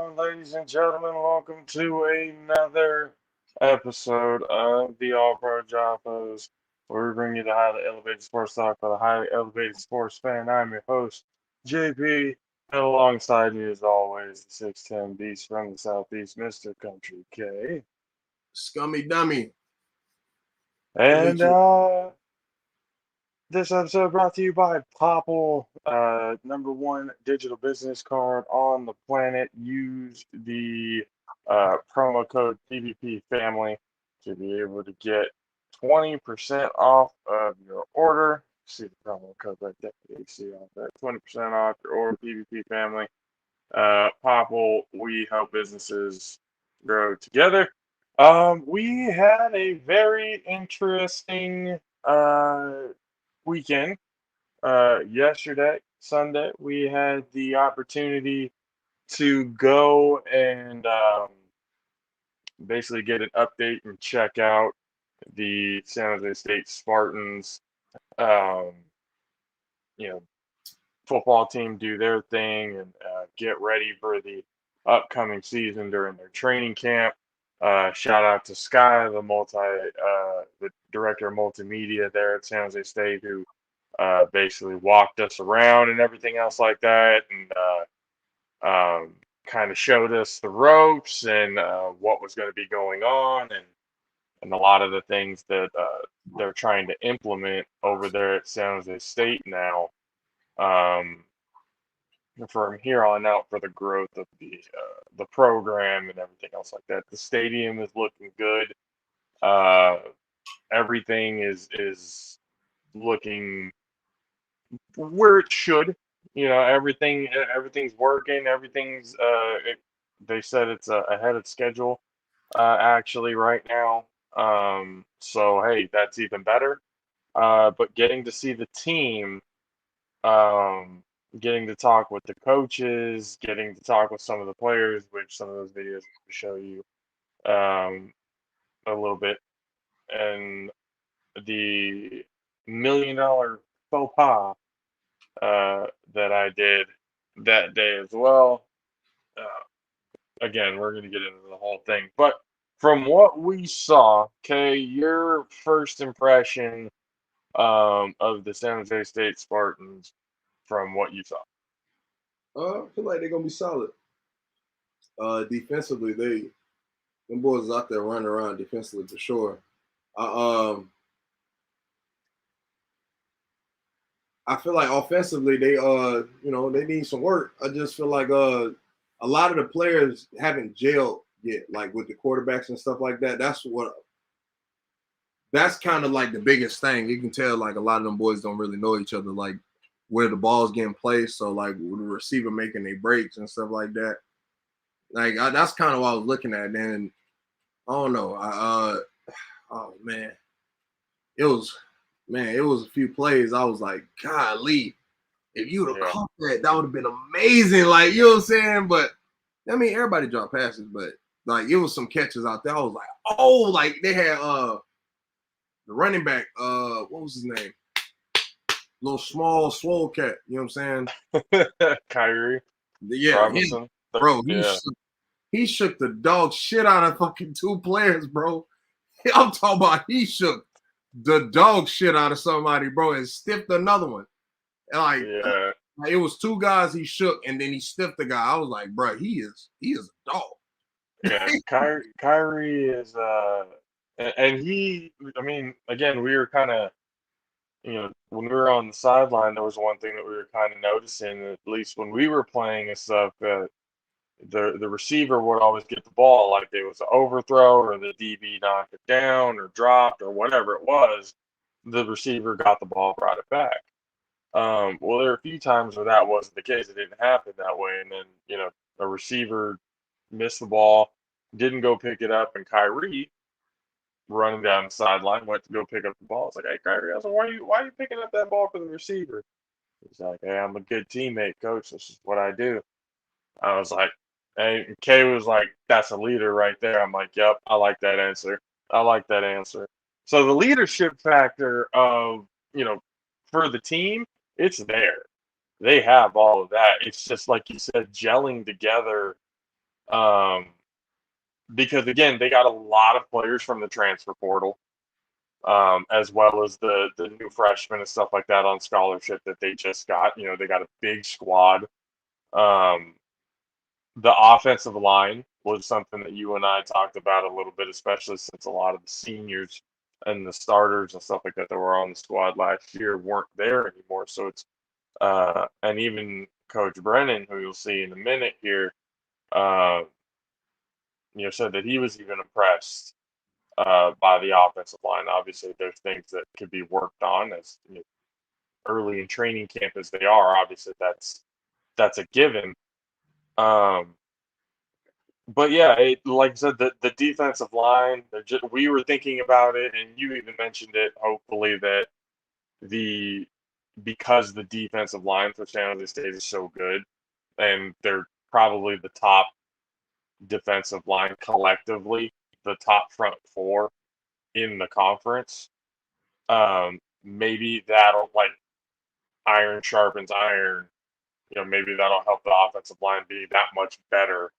on, ladies and gentlemen? Welcome to another episode of the All Pro JAFFOs, where we bring you the highly elevated sports talk for the highly elevated sports fan. I'm your host, JP, and alongside me, as always, the 6'10 beast from the Southeast, Mr. Country K. Scummy dummy. And this episode brought to you by Popple, #1 digital business card on the planet. Use the promo code PVP Family to be able to get 20% off of your order. See the promo code right there. You see all that 20% off your order, PVP Family. Popple, we help businesses grow together. We had a very interesting weekend. Yesterday, Sunday, we had the opportunity to go and basically get an update and check out the San Jose State Spartans, um, you know, football team do their thing and get ready for the upcoming season during their training camp. Shout out to Sky, the director of multimedia there at San Jose State, who basically walked us around and everything else like that, and kind of showed us the ropes and what was going to be going on, and a lot of the things that they're trying to implement over there at San Jose State now. From here on out for the growth of the program and everything else like that. The stadium is looking good. Everything is looking where it should. Everything's working. They said it's ahead of schedule actually right now. So hey, that's even better. But getting to see the team, getting to talk with the coaches, getting to talk with some of the players, which some of those videos will show you a little bit, and the $1 million faux pas that I did that day as well. Again, we're going to get into the whole thing, but from what we saw, Kay, your first impression of the San Jose State Spartans from what you saw? I feel like they're gonna be solid. Defensively, them boys out there running around defensively for sure. I feel like offensively they they need some work. I just feel like a lot of the players haven't gelled yet, like with the quarterbacks and stuff like that. That's kind of like the biggest thing. You can tell like a lot of them boys don't really know each other, like where the ball's getting placed. So like with the receiver making their breaks and stuff like that. Like that's kind of what I was looking at. Then I don't know. Oh man, it was a few plays. I was like, golly, if you would have caught that would have been amazing. Like, you know what I'm saying? But I mean, everybody dropped passes, but like it was some catches out there. I was like, oh, like they had the running back, what was his name? Little small swole cat, you know what I'm saying? Kyrie. Yeah, Robinson. He shook the dog shit out of fucking two players, bro. I'm talking about he shook the dog shit out of somebody, bro, and stiffed another one. And like it was two guys he shook, and then he stiffed the guy. I was like, bro, he is a dog. Yeah, Kyrie is and he, I mean, again, we were kind of, when we were on the sideline, there was one thing that we were kind of noticing, at least when we were playing and stuff, that the receiver would always get the ball, like it was an overthrow or the DB knocked it down or dropped or whatever it was, the receiver got the ball, brought it back. Well, there were a few times where that wasn't the case. It didn't happen that way. And then, a receiver missed the ball, didn't go pick it up, and Kyrie, running down the sideline, went to go pick up the ball. It's like, hey, Kyrie, I was like, why are you picking up that ball for the receiver? He's like, hey, I'm a good teammate, coach. This is what I do. I was like, hey, Kay was like, that's a leader right there. I'm like, yep, I like that answer. So the leadership factor of, for the team, it's there. They have all of that. It's just like you said, gelling together Um, because again, they got a lot of players from the transfer portal, as well as the new freshmen and stuff like that on scholarship that they just got. You know, they got a big squad. Um, the offensive line was something that you and I talked about a little bit, especially since a lot of the seniors and the starters and stuff like that that were on the squad last year weren't there anymore. So it's and even Coach Brennan, who you'll see in a minute here, uh, said that he was even impressed by the offensive line. Obviously, there's things that could be worked on as early in training camp as they are. Obviously, that's a given. Um, but yeah, like I said, the defensive line. We were thinking about it, and you even mentioned it. Hopefully, that the because the defensive line for San Jose State is so good, and they're probably the top defensive line collectively, the top front four in the conference. Maybe that'll like iron sharpens iron. Maybe that'll help the offensive line be that much better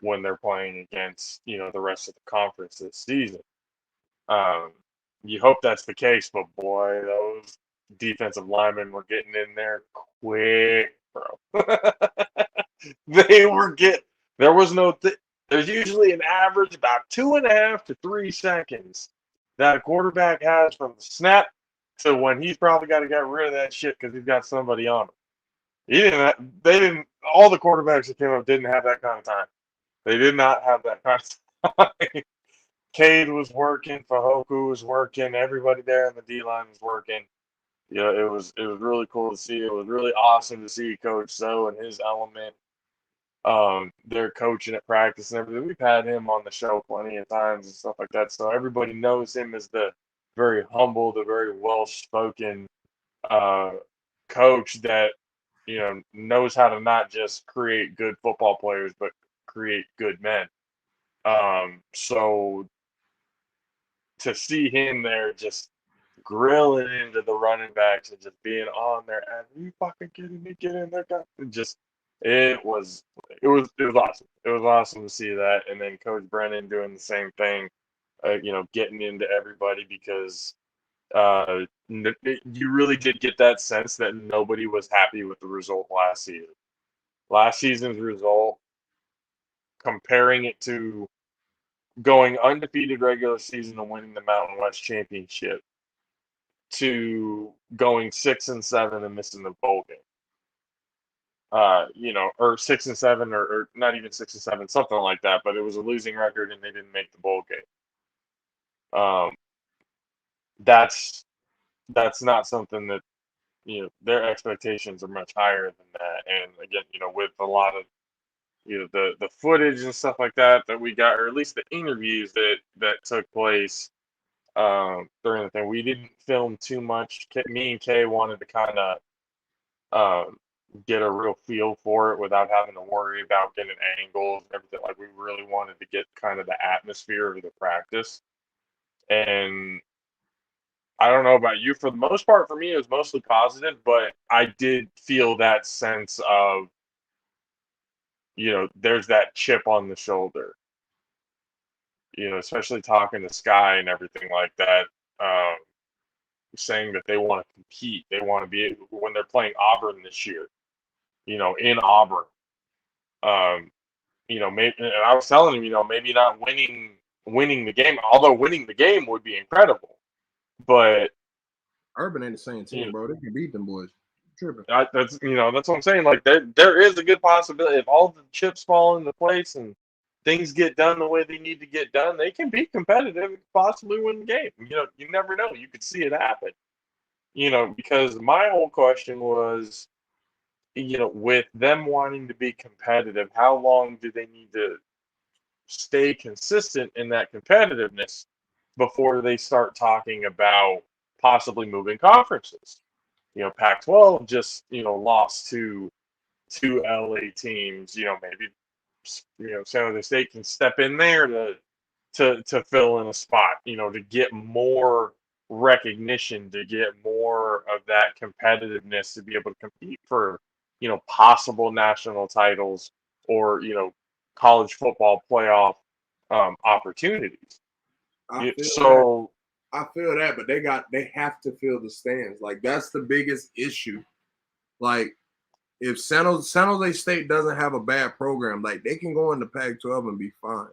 when they're playing against the rest of the conference this season. Um, you hope that's the case, but boy, those defensive linemen were getting in there quick, bro. They were get. There was no. There's usually an average about 2.5 to 3 seconds that a quarterback has from the snap to when he's probably got to get rid of that shit because he's got somebody on him. He didn't. They didn't. All the quarterbacks that came up didn't have that kind of time. They did not have that kind of time. Cade was working, Fahoku was working, everybody there in the D line was working. It was really cool to see. It was really awesome to see Coach Zoe and his element. Their coaching at practice and everything. We've had him on the show plenty of times and stuff like that. So everybody knows him as the very humble, the very well spoken uh, coach that knows how to not just create good football players, but create good men. So to see him there just grilling into the running backs and just being on there and you fucking kidding me, get in there, guys. It was awesome. It was awesome to see that. And then Coach Brennan doing the same thing, getting into everybody because you really did get that sense that nobody was happy with the result last season. Last season's result, comparing it to going undefeated regular season and winning the Mountain West Championship to going 6-7 and missing the bowl game. Or 6-7, or not even 6-7, something like that. But it was a losing record, and they didn't make the bowl game. That's not something that their expectations are much higher than that. And again, with a lot of the footage and stuff like that we got, or at least the interviews that took place during the thing, we didn't film too much. Me and Kay wanted to kind of get a real feel for it without having to worry about getting angles and everything. Like, we really wanted to get kind of the atmosphere of the practice. And I don't know about you. For the most part, for me, it was mostly positive, but I did feel that sense of, there's that chip on the shoulder, especially talking to Sky and everything like that, saying that they want to compete. They want to be, when they're playing Auburn this year, in Auburn. Maybe, and I was telling him, maybe not winning the game, although winning the game would be incredible. But Urban ain't the same team, bro. They can beat them boys. Tripping. That's what I'm saying. Like, there is a good possibility if all the chips fall into place and things get done the way they need to get done, they can be competitive and possibly win the game. You never know. You could see it happen. Because my whole question was, with them wanting to be competitive, how long do they need to stay consistent in that competitiveness before they start talking about possibly moving conferences? Pac-12 just lost to two LA teams. Maybe San Jose State can step in there to fill in a spot. To get more recognition, to get more of that competitiveness, to be able to compete for possible national titles, or college football playoff opportunities. I feel that. So I feel that, but they have to fill the stands. Like that's the biggest issue. Like if San Jose State doesn't have a bad program, like they can go in the Pac-12 and be fine.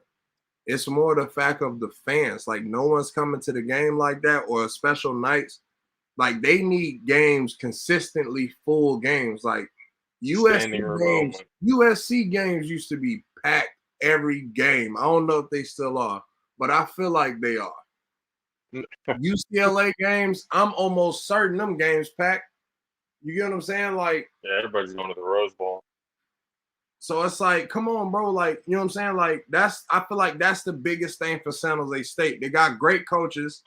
It's more the fact of the fans. Like no one's coming to the game like that, or special nights. Like they need games consistently, full games. Like USC standing room games, only. USC games used to be packed every game. I don't know if they still are, but I feel like they are. UCLA games, I'm almost certain them games packed. You get what I'm saying? Like, Yeah, everybody's going to the Rose Bowl. so it's like, come on, bro. Like, you know what I'm saying? Like, I feel like that's the biggest thing for San Jose State. They got great coaches,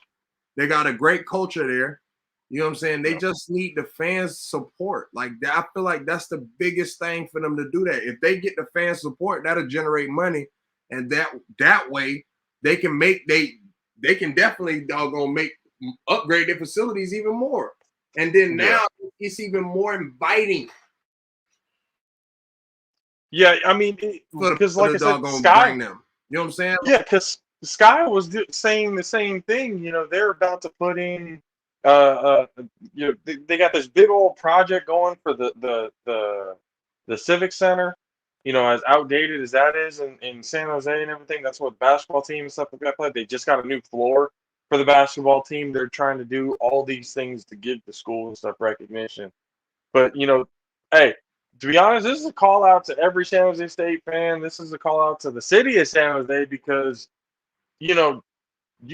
they got a great culture there. You know what I'm saying? They just need the fans' support. Like, I feel like that's the biggest thing for them to do that. If they get the fans' support, that'll generate money, and that way they can they can definitely doggone upgrade their facilities even more. And then now it's even more inviting. Yeah, I mean, because like I said, Sky. Bring them. You know what I'm saying? Yeah, because Sky was saying the same thing. They're about to put in. They got this big old project going for the Civic Center. As outdated as that is in San Jose and everything, that's what the basketball team and stuff like that play. They just got a new floor for the basketball team. They're trying to do all these things to give the school and stuff recognition. But hey, to be honest, this is a call out to every San Jose State fan. This is a call out to the city of San Jose because you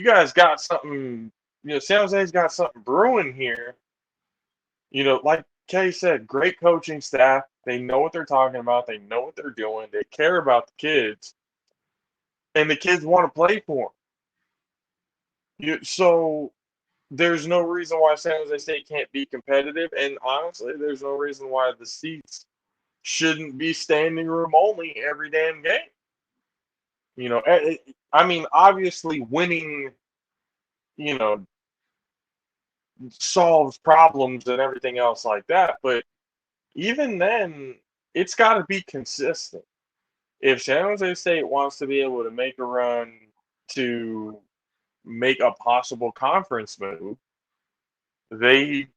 guys got something. San Jose's got something brewing here. Like Kay said, great coaching staff. They know what they're talking about. They know what they're doing. They care about the kids, and the kids want to play for them. So there's no reason why San Jose State can't be competitive, and honestly, there's no reason why the seats shouldn't be standing room only every damn game. I mean, obviously winning, you know, solves problems and everything else like that, but even then, it's got to be consistent. If San Jose State wants to be able to make a run to make a possible conference move, they,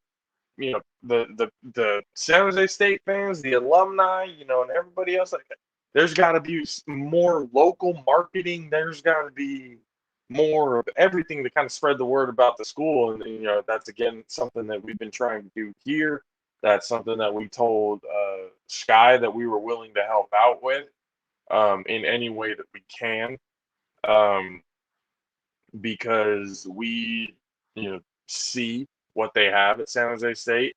the San Jose State fans, the alumni, and everybody else, like, there's got to be more local marketing. There's got to be more of everything to kind of spread the word about the school. And, that's, again, something that we've been trying to do here. That's something that we told Sky that we were willing to help out with in any way that we can, because we, see what they have at San Jose State,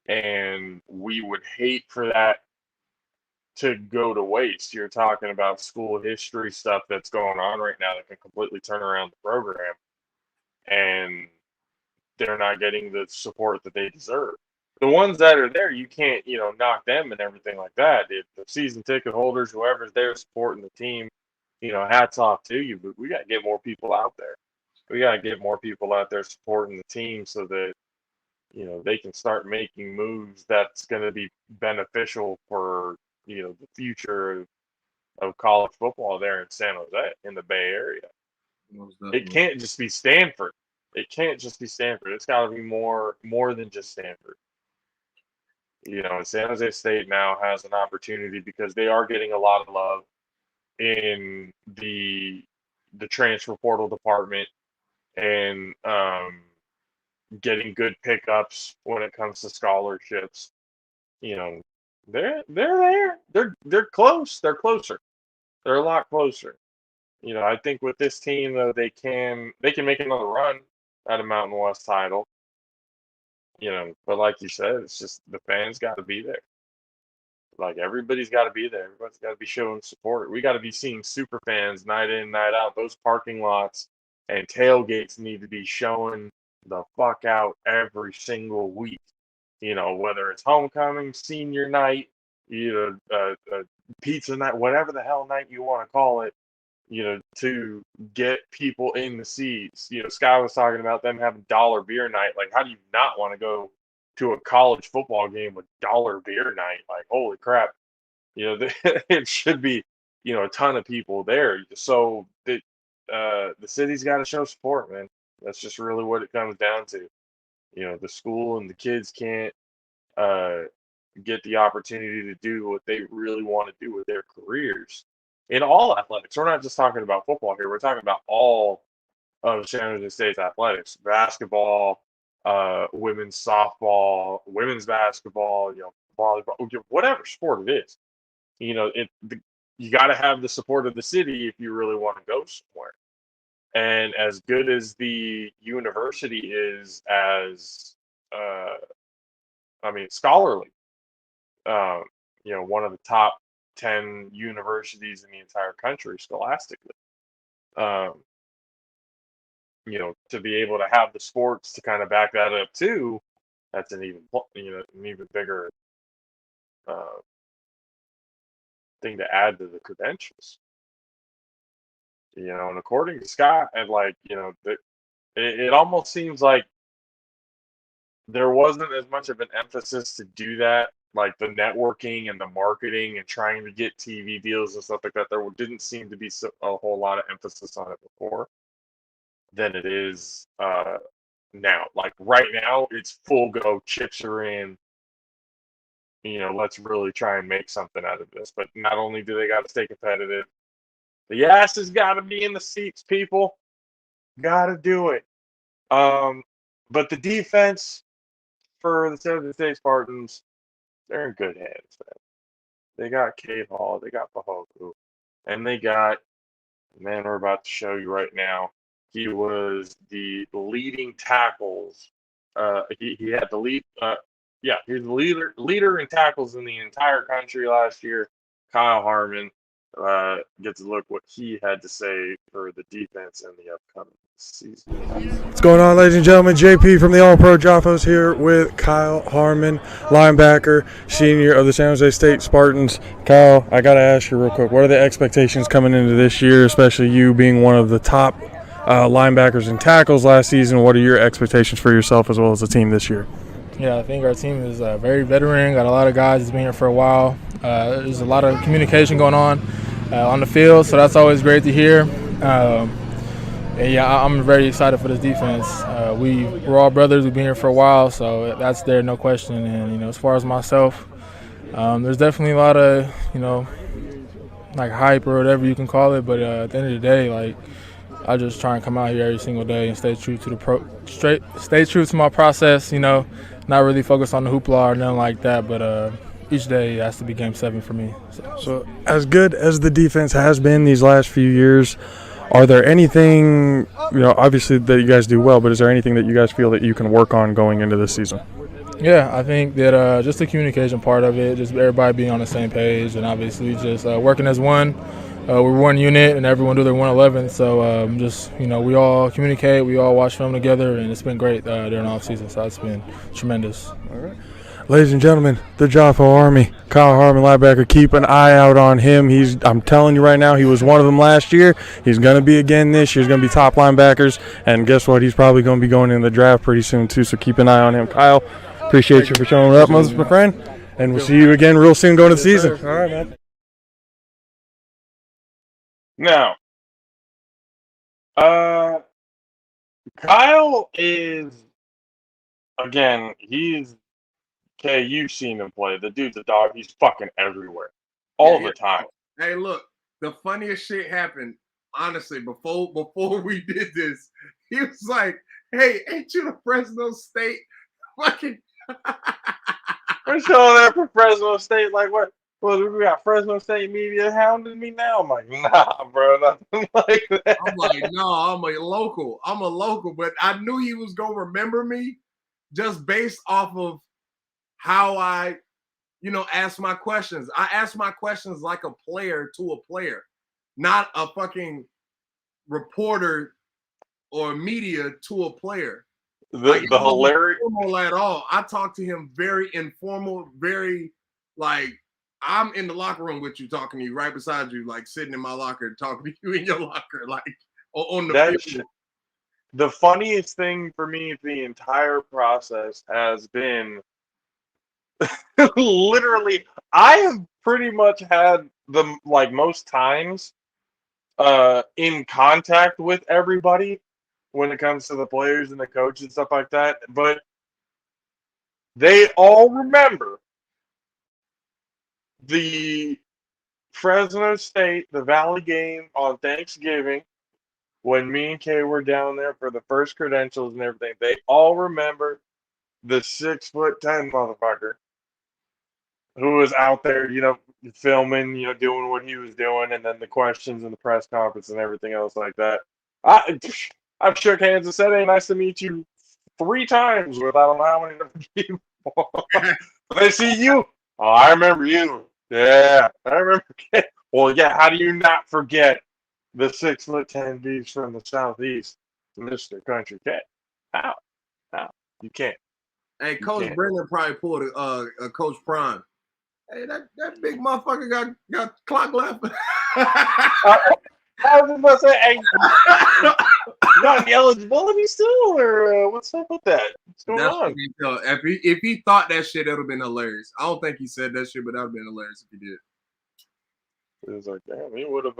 and we would hate for that to go to waste. You're talking about school history stuff that's going on right now that can completely turn around the program, and they're not getting the support that they deserve. The ones that are there, you can't, knock them and everything like that. If the season ticket holders, whoever's there supporting the team, hats off to you. But we got to get more people out there. We got to get more people out there supporting the team so that, they can start making moves that's going to be beneficial for, the future of college football there in San Jose, in the Bay Area. It can't just be Stanford. It can't just be Stanford. It's got to be more than just Stanford. San Jose State now has an opportunity because they are getting a lot of love in the transfer portal department, and getting good pickups when it comes to scholarships. They're there. They're close. They're closer. They're a lot closer. I think with this team, though, they can make another run at a Mountain West title. But like you said, it's just the fans got to be there. Like, everybody's got to be there. Everybody's got to be showing support. We got to be seeing super fans night in, night out. Those parking lots and tailgates need to be showing the fuck out every single week. Whether it's homecoming, senior night, pizza night, whatever the hell night you want to call it, to get people in the seats. Sky was talking about them having dollar beer night. Like, how do you not want to go to a college football game with dollar beer night? Like, holy crap. It should be a ton of people there. So the city's got to show support, man. That's just really what it comes down to. The school and the kids can't uh, get the opportunity to do what they really want to do with their careers in all athletics. We're not just talking about football here. We're talking about all of San Jose State's athletics: basketball, women's softball, women's basketball, volleyball, whatever sport it is. You got to have the support of the city if you really want to go somewhere. And as good as the university is as, scholarly, one of the top 10 universities in the entire country scholastically. Um, to be able to have the sports to kind of back that up too, that's an even bigger uh, thing to add to the credentials. And according to Scott, and it almost seems like there wasn't as much of an emphasis to do that, like the networking and the marketing and trying to get TV deals and stuff like that. There didn't seem to be a whole lot of emphasis on it before than it is now. Like right now, it's full go, chips are in. Let's really try and make something out of this. But not only do they got to stay competitive, the ass has got to be in the seats, people. Got to do it. But the defense for the San Jose State Spartans, they're in good hands, man. They got Cave Hall, they got Pahoku, and they got the man we're about to show you right now. He was the leading tackles. He had the lead. He's the leader in tackles in the entire country last year. Kyle Harmon gets to look what he had to say for the defense in the upcoming season. What's going on, ladies and gentlemen? JP from the All-Pro JAFFOs here with Kyle Harmon, linebacker, senior of the San Jose State Spartans. Kyle, I got to ask you real quick, what are the expectations coming into this year, especially you being one of the top linebackers and tackles last season? What are your expectations for yourself as well as the team this year? Yeah, I think our team is very veteran, got a lot of guys that's been here for a while. There's a lot of communication going on the field, so that's always great to hear. And yeah, I'm very excited for this defense. We're all brothers. We've been here for a while, so that's there, no question. And as far as myself, there's definitely a lot of like hype or whatever you can call it. But at the end of the day, I just try and come out here every single day and stay true to stay true to my process. Not really focus on the hoopla or nothing like that. But each day has to be Game 7 for me. So as good as the defense has been these last few years, are there anything, obviously that you guys do well, but is there anything that you guys feel that you can work on going into this season? Yeah, I think that just the communication part of it, just everybody being on the same page, and obviously just working as one. We're one unit, and everyone do their 111. So we all communicate, we all watch film together, and it's been great during the offseason. So it's been tremendous. All right. Ladies and gentlemen, the Jaffo Army, Kyle Harmon, linebacker. Keep an eye out on him. I'm telling you right now, he was one of them last year. He's going to be again this year. He's going to be top linebackers. And guess what? He's probably going to be going in the draft pretty soon, too. So keep an eye on him. Kyle, appreciate you for showing up, my friend. And we'll see you again real soon going to the season. All right, man. Now, Kyle is, again, okay, you've seen him play. The dude's a dog. He's fucking everywhere. All the time. Hey, look, the funniest shit happened, honestly, before we did this. He was like, hey, ain't you the Fresno State fucking We're showing that for Fresno State. Like, what? Well, we got Fresno State media hounding me now. I'm like, nah, bro, nothing like that. I'm like, no, I'm a local. But I knew he was going to remember me just based off of how I, ask my questions. I ask my questions like a player to a player, not a fucking reporter or media to a player. The hilarious informal at all. I talk to him very informal, very like I'm in the locker room with you, talking to you right beside you, like sitting in my locker, talking to you in your locker, like on the field. The funniest thing for me the entire process has been literally, I have pretty much had most times in contact with everybody when it comes to the players and the coaches and stuff like that. But they all remember the Fresno State, the Valley game on Thanksgiving when me and Kay were down there for the first credentials and everything. They all remember the 6'10" motherfucker who was out there, filming, doing what he was doing, and then the questions and the press conference and everything else like that. I've shook hands and said, "Hey, nice to meet you," 3 times with I don't know how many different people. They see you. Oh, I remember you. Yeah, I remember. Well, yeah. How do you not forget the 6'10" beast from the southeast, Mr. Country Cat? How? You can't. Hey, Coach Brendan probably pulled a Coach Prime. Hey, that big motherfucker got clock left. I was about to say, hey, not eligibility still, or what's up with that? What's going on? If he thought that shit, it would have been hilarious. I don't think he said that shit, but that would have been hilarious if he did. It was like, damn, he would have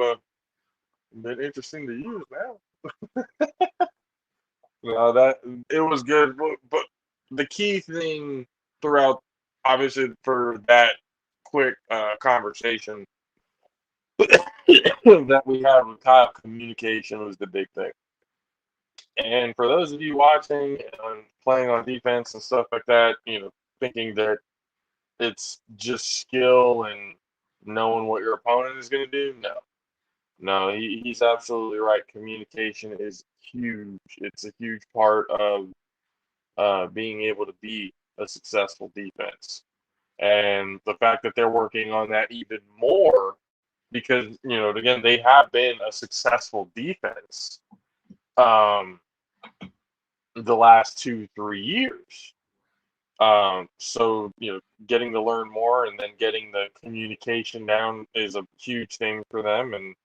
been interesting to use now. No, that it was good, but the key thing throughout, obviously, for that quick conversation that we had with Kyle, communication was the big thing. And for those of you watching and playing on defense and stuff like that, thinking that it's just skill and knowing what your opponent is going to do, no, he's absolutely right. Communication is huge. It's a huge part of being able to be a successful defense. And the fact that they're working on that even more because, again, they have been a successful defense the last 2-3 years. So, getting to learn more and then getting the communication down is a huge thing for them. And,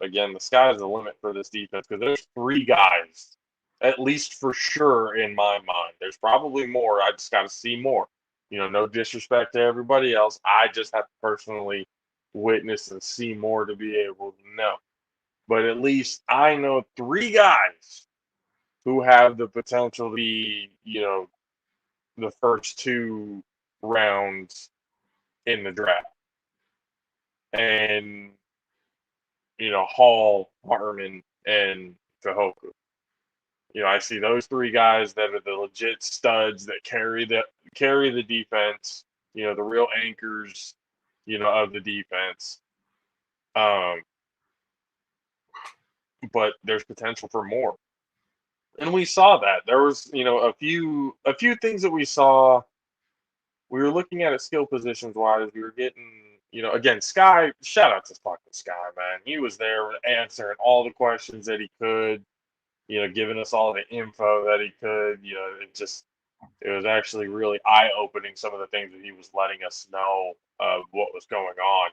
again, the sky's the limit for this defense because there's 3 guys, at least for sure in my mind. There's probably more. I just got to see more. No disrespect to everybody else. I just have to personally witness and see more to be able to know. But at least I know 3 guys who have the potential to be, the first 2 rounds in the draft. And, Hall, Harmon, and Kahoku. I see those 3 guys that are the legit studs that carry the defense, the real anchors, of the defense. But there's potential for more. And we saw that. There was, a few things that we saw. We were looking at it skill positions wise. We were getting, again, Sky, shout out to fucking Sky, man. He was there answering all the questions that he could, giving us all the info that he could. It was actually really eye-opening, some of the things that he was letting us know of what was going on.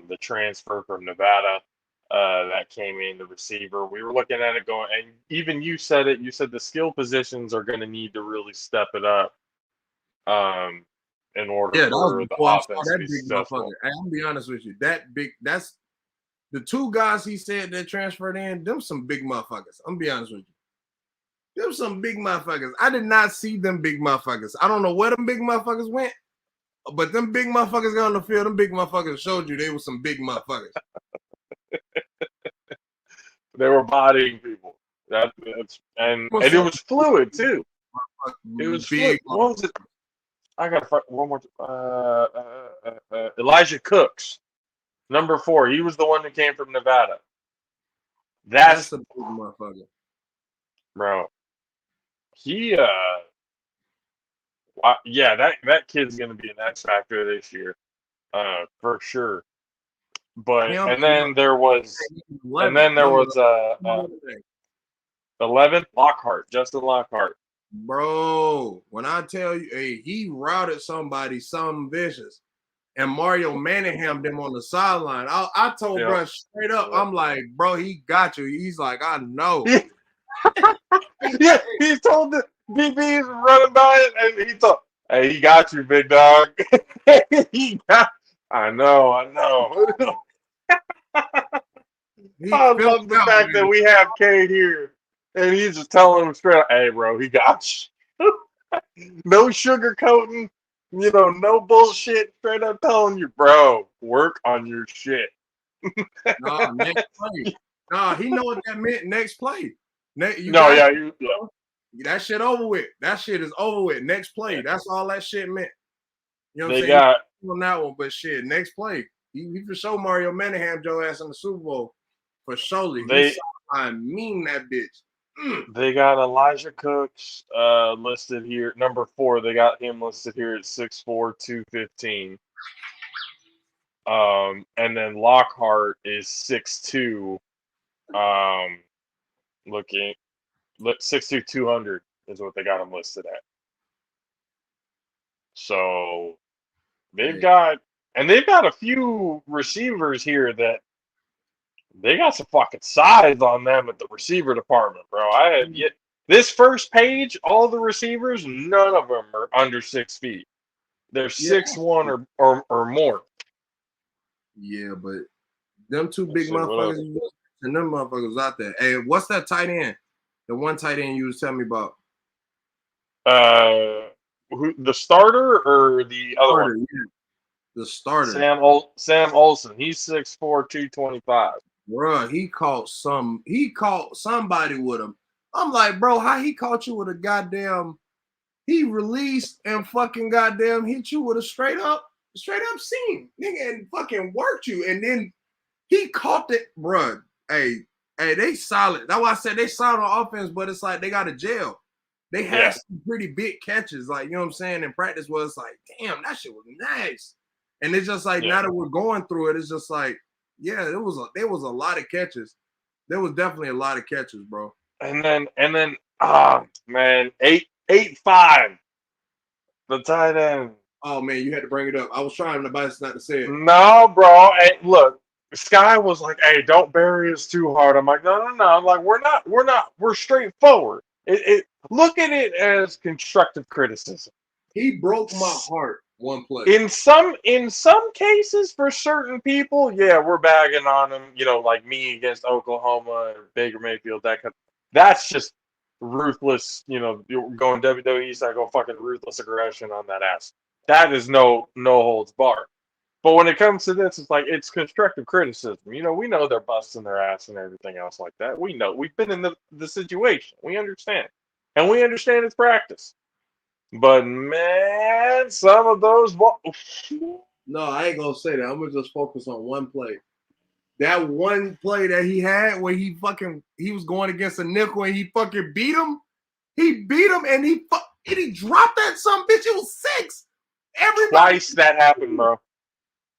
The transfer from Nevada that came in, the receiver. We were looking at it going, and even you said it. You said the skill positions are going to need to really step it up in order for the offense to be successful. I'm gonna be honest with you. That's the 2 guys he said that transferred in. Them some big motherfuckers. I'm gonna be honest with you. Them some big motherfuckers. I did not see them big motherfuckers. I don't know where them big motherfuckers went, but them big motherfuckers got on the field. Them big motherfuckers showed you they were some big motherfuckers. They were bodying people. And it was fluid too. It was big. What was it? I got one more. Elijah Cooks, number 4. He was the one that came from Nevada. That's the big motherfucker, bro. He yeah, that kid's gonna be an X factor this year, for sure. But and then there was 11 Lockhart, Justin Lockhart. Bro, when I tell you, hey, he routed something vicious, and Mario Manningham them on the sideline. I told bro straight up, I'm like, bro, he got you. He's like, I know. Yeah, he told the DBs running by it, and he thought, hey, he got you, big dog. I know. I love the fact that we have Cade here, and he's just telling him straight up, "Hey, bro, he got you." No sugarcoating, no bullshit. Straight up telling you, bro, work on your shit. Nah, next play. Nah, he know what that meant. Next play. That shit over with. That shit is over with. Next play. Yeah. That's all that shit meant. You know what I'm saying? On that one, but shit, next play. He for sure Mario Manningham Joe ass in the Super Bowl. For surely. I mean that bitch. They got Elijah Cooks listed here. Number 4, they got him listed here at 6'4", 215. And then Lockhart is 6'2", looking 6'2", 200 is what they got him listed at. So they've got a few receivers here that they got some fucking size on them at the receiver department, bro. This first page, all the receivers, none of them are under 6 feet. They're 6'1" or more. Yeah, but them two big motherfuckers and them motherfuckers out there. Hey, what's that tight end? The one tight end you was telling me about? The starter or the other one? Yeah. The starter. Sam Olsen. He's 6'4", 225. Bruh, he caught somebody with him. I'm like, bro, how he caught you with a goddamn, he released and fucking goddamn hit you with a straight up seam, nigga, and fucking worked you. And then he caught it, bruh. Hey, they solid. That's why I said they solid on offense, but it's like they got a jail. They had some pretty big catches, like, you know what I'm saying? In practice was like, damn, that shit was nice. And it's just like, now that we're going through it, it's just like, yeah, there was a lot of catches. There was definitely a lot of catches, bro. And then, man, 8'5", the tight end. Oh man, you had to bring it up. I was trying not to say it. No, bro. Hey, look, Sky was like, "Hey, don't bury us too hard." I'm like, no. I'm like, we're not. We're straightforward. Look at it as constructive criticism. He broke my heart. One play. In some cases, for certain people, yeah, we're bagging on him. Like me against Oklahoma or Baker Mayfield. That's just ruthless. You're going WWE style, go fucking ruthless aggression on that ass. That is no holds barred. But when it comes to this, it's like it's constructive criticism. We know they're busting their ass and everything else like that. We know we've been in the situation. We understand, and we understand it's practice. But was some of those. No, I ain't gonna say that. I'm gonna just focus on one play. That one play that he had where he was going against a nickel and he fucking beat him. He beat him and he dropped that some bitch. It was 6. Twice that happened, bro.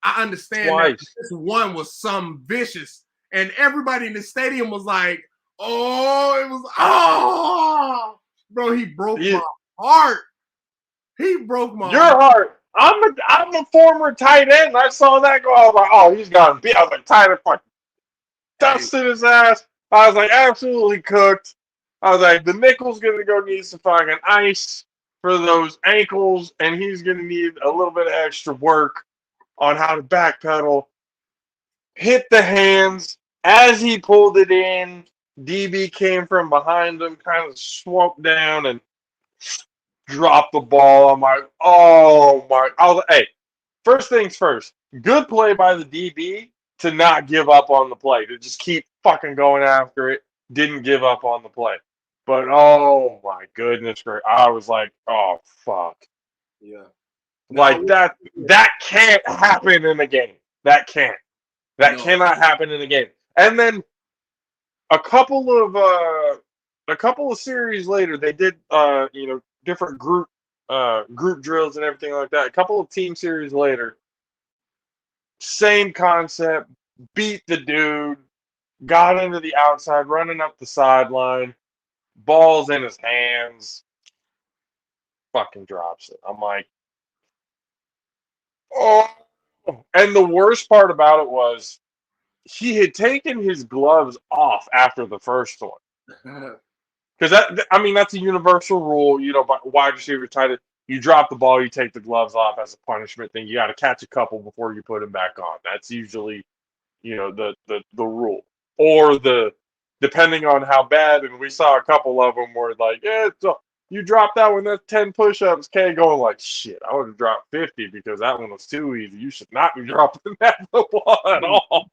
I understand that. This one was some vicious, and everybody in the stadium was like, "Oh, bro, he broke my heart." He broke my heart. I'm a former tight end. I saw that go. I was like, "Oh, he's gonna be." I was like, tight end fucking dusted his ass. I was like, absolutely cooked. I was like, the nickel's gonna go need some fucking ice for those ankles, and he's gonna need a little bit of extra work on how to backpedal. Hit the hands as he pulled it in. DB came from behind him, kind of swooped down and dropped the ball. I'm like, oh my! Hey, first things first. Good play by the DB to not give up on the play, to just keep fucking going after it. Didn't give up on the play. But oh my goodness, I was like, oh fuck. Yeah. Like that can't happen in a game. That cannot happen in a game. And then a couple of series later, they did different group drills and everything like that. A couple of team series later, same concept, beat the dude, got into the outside, running up the sideline, ball's in his hands, fucking drops it. I'm like, oh. And the worst part about it was he had taken his gloves off after the first one. Because that's a universal rule, by wide receiver tight end. you drop the ball, you take the gloves off as a punishment thing. You got to catch a couple before you put them back on. That's usually, the rule. Or depending on how bad, and we saw a couple of them where like, yeah, you dropped that one, that's 10 push-ups. Kay going like, shit, I would have dropped 50 because that one was too easy. You should not be dropping that football at all.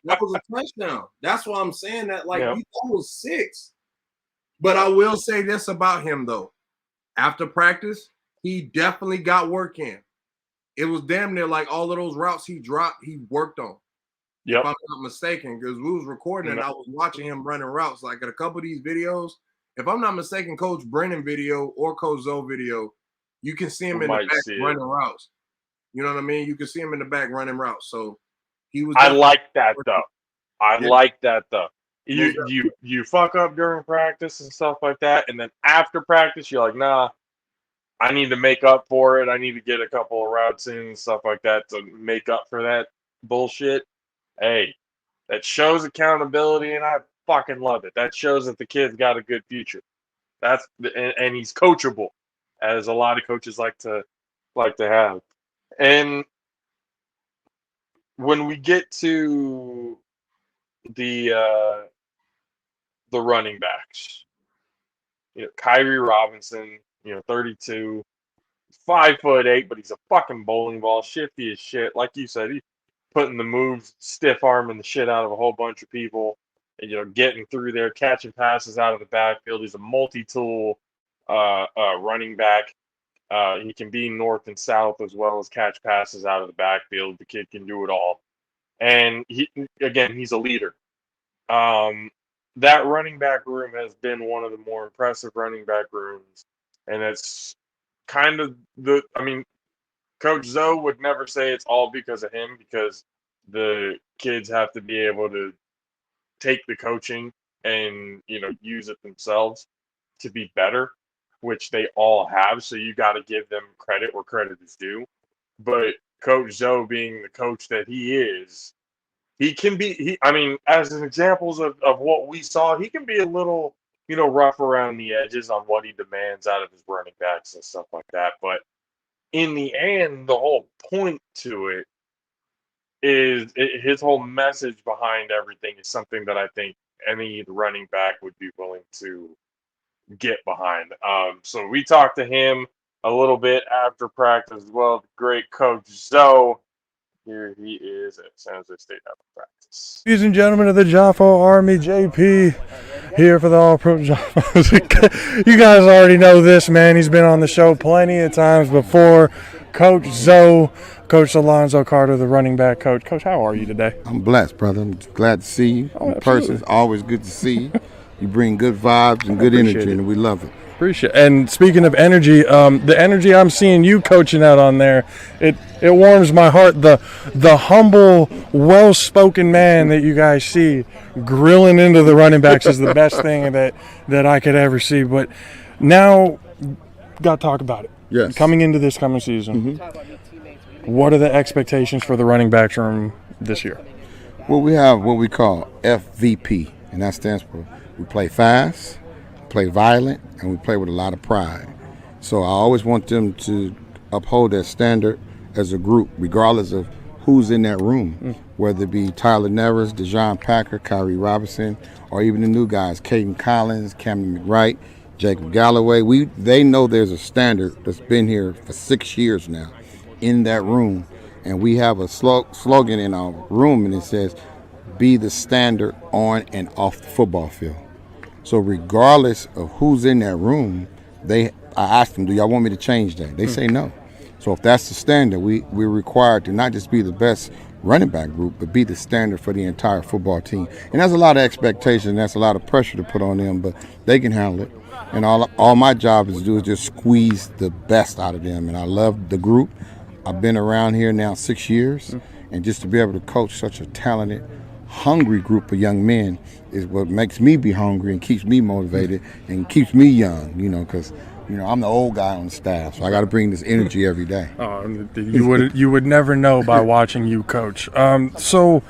That was a touchdown. That's why I'm saying that. Like, Yeah. he was 6. But I will say this about him, though. After practice, he definitely got work in. It was damn near like all of those routes he dropped, he worked on. Yep. If I'm not mistaken, because we was recording and I was watching him running routes. Like, at a couple of these videos, if I'm not mistaken, Coach Brennan video or Coach Zoe video, you can see him in the back running routes. You know what I mean? You can see him in the back running routes. So he was. I like that though. Like that though. You fuck up during practice and stuff like that, and then after practice, you're like, nah, I need to make up for it. I need to get a couple of routes in and stuff like that to make up for that bullshit. Hey, that shows accountability, and I fucking love it. That shows that the kid's got a good future. And he's coachable, as a lot of coaches like to have. And when we get to the running backs, Kyrie Robinson, 32, 5'8", but he's a fucking bowling ball, shifty as shit. Like you said, he's putting the moves, stiff arming the shit out of a whole bunch of people, and getting through there, catching passes out of the backfield. He's a multi-tool running back. He can be north and south as well as catch passes out of the backfield. The kid can do it all. And he's a leader. That running back room has been one of the more impressive running back rooms. And it's kind of Coach Zoe would never say it's all because of him, because the kids have to be able to take the coaching and, use it themselves to be better, which they all have. So you got to give them credit where credit is due. But Coach Zoe, being the coach that he is, he can be, as an examples of what we saw, he can be a little, rough around the edges on what he demands out of his running backs and stuff like that. But in the end, the whole point to it is his whole message behind everything is something that I think any running back would be willing to get behind. So we talked to him a little bit after practice as well. The great Coach Zoe. Here he is at San Jose State after practice. Ladies and gentlemen of the JAFFO Army, JP here for the All-Pro JAFFos. You guys already know this man. He's been on the show plenty of times before. Coach Zoe, Coach Alonzo Carter, the running back coach. Coach, how are you today? I'm blessed, brother. I'm glad to see you in person. It's always good to see you. You bring good vibes and good energy, and we love it. Appreciate it. And speaking of energy, the energy I'm seeing you coaching out on there, it warms my heart. The humble, well-spoken man that you guys see grilling into the running backs is the best thing that I could ever see. But now, got to talk about it. Yes. Coming into this coming season, what are the expectations for the running backs room this year? Well, we have what we call FVP, and that stands for we play fast, play violent, and we play with a lot of pride. So I always want them to uphold that standard as a group, regardless of who's in that room, whether it be Tyler Nevers, Dejon Packer, Kyrie Robinson, or even the new guys, Caden Collins, Cameron McWright, Jacob Galloway. They know there's a standard that's been here for 6 years now in that room, and we have a slogan in our room, and it says, be the standard on and off the football field. So regardless of who's in that room, I asked them, do y'all want me to change that? They say no. So if that's the standard, we're required to not just be the best running back group, but be the standard for the entire football team. And that's a lot of expectation, that's a lot of pressure to put on them, but they can handle it. And all my job is to do is just squeeze the best out of them. And I love the group. I've been around here now 6 years, and just to be able to coach such a talented, hungry group of young men is what makes me be hungry and keeps me motivated and keeps me young, because I'm the old guy on the staff, so I got to bring this energy every day. You would never know by watching you coach. So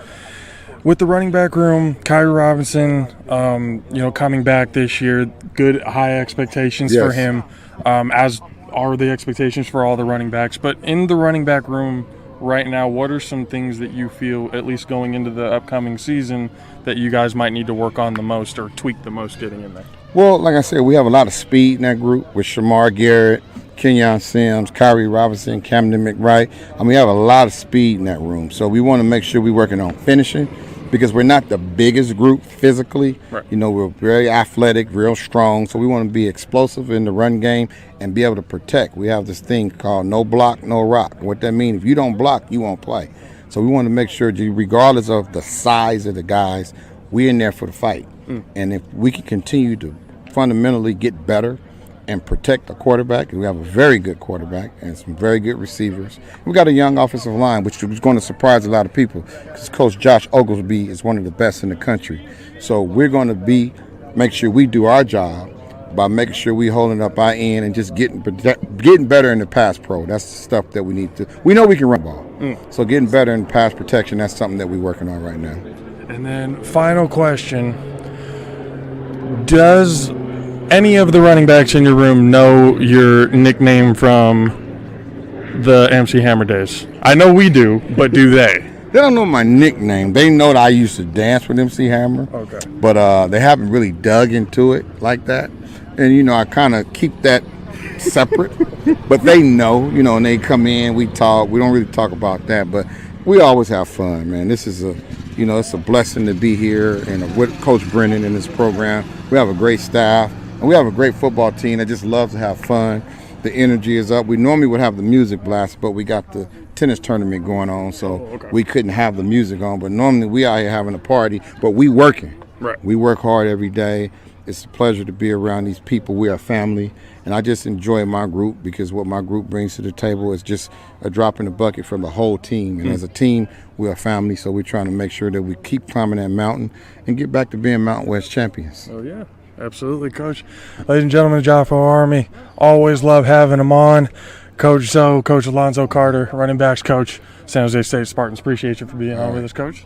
with the running back room, Kyrie Robinson, coming back this year, good high expectations for him. As are the expectations for all the running backs. But in the running back room right now, what are some things that you feel, at least going into the upcoming season, that you guys might need to work on the most or tweak the most getting in there? Well, like I said, we have a lot of speed in that group with Shamar Garrett, Kenyon Sims, Kyrie Robinson, Camden McWright. We have a lot of speed in that room. So we want to make sure we're working on finishing because we're not the biggest group physically. Right. We're very athletic, real strong. So we want to be explosive in the run game and be able to protect. We have this thing called no block, no rock. What that means, if you don't block, you won't play. So we want to make sure, regardless of the size of the guys, we're in there for the fight. And if we can continue to fundamentally get better and protect the quarterback, and we have a very good quarterback and some very good receivers. We got a young offensive line, which is going to surprise a lot of people because Coach Josh Oglesby is one of the best in the country. So we're going to make sure we do our job by making sure we holding up our end and just getting better in the pass pro. That's the stuff that we need to. We know we can run the ball. So getting better in pass protection, that's something that we're working on right now. And then final question, does any of the running backs in your room know your nickname from the MC Hammer days? I know we do, but do they? They don't know my nickname. They know that I used to dance with MC Hammer. Okay. But they haven't really dug into it like that. And, I kind of keep that separate. But they know, and they come in, we talk. We don't really talk about that, but we always have fun, man. This is it's a blessing to be here and with Coach Brennan in this program. We have a great staff. And we have a great football team that just loves to have fun. The energy is up. We normally would have the music blast, but we got the tennis tournament going on, so we couldn't have the music on. But normally we out here having a party, but we working. Right. We work hard every day. It's a pleasure to be around these people. We are family, and I just enjoy my group because what my group brings to the table is just a drop in the bucket from the whole team. And as a team, we're a family, so we're trying to make sure that we keep climbing that mountain and get back to being Mountain West champions. Oh, yeah. Absolutely, Coach. Ladies and gentlemen of the JAFFO Army, always love having them on. Coach Zoe, Coach Alonzo Carter, running backs coach, San Jose State Spartans. Appreciate you for being on with us, Coach.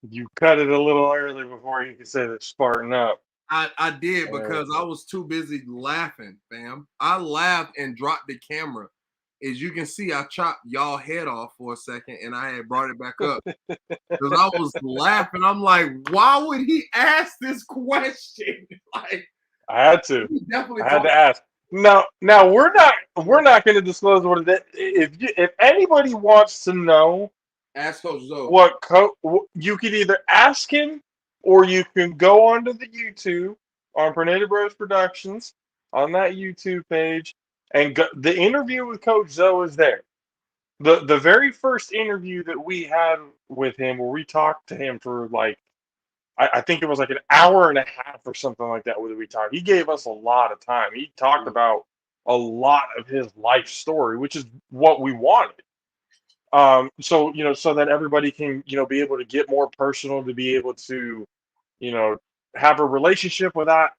You cut it a little early before you could say that Spartan up. I did because I was too busy laughing, fam. I laughed and dropped the camera. As you can see, I chopped y'all head off for a second, and I had brought it back up because I was laughing. I'm like, why would he ask this question? Like, I had to. I had to ask. Now we're not going to disclose what it is. If anybody wants to know, ask Coach Zoe. You could either ask him, or you can go onto the YouTube on Pernita Bros Productions on that YouTube page. And the interview with Coach Zoe is there. The very first interview that we had with him, where we talked to him for I think it was like an hour and a half or something like that. Whether we talked, he gave us a lot of time. He talked about a lot of his life story, which is what we wanted. So so that everybody can be able to get more personal, to be able to have a relationship without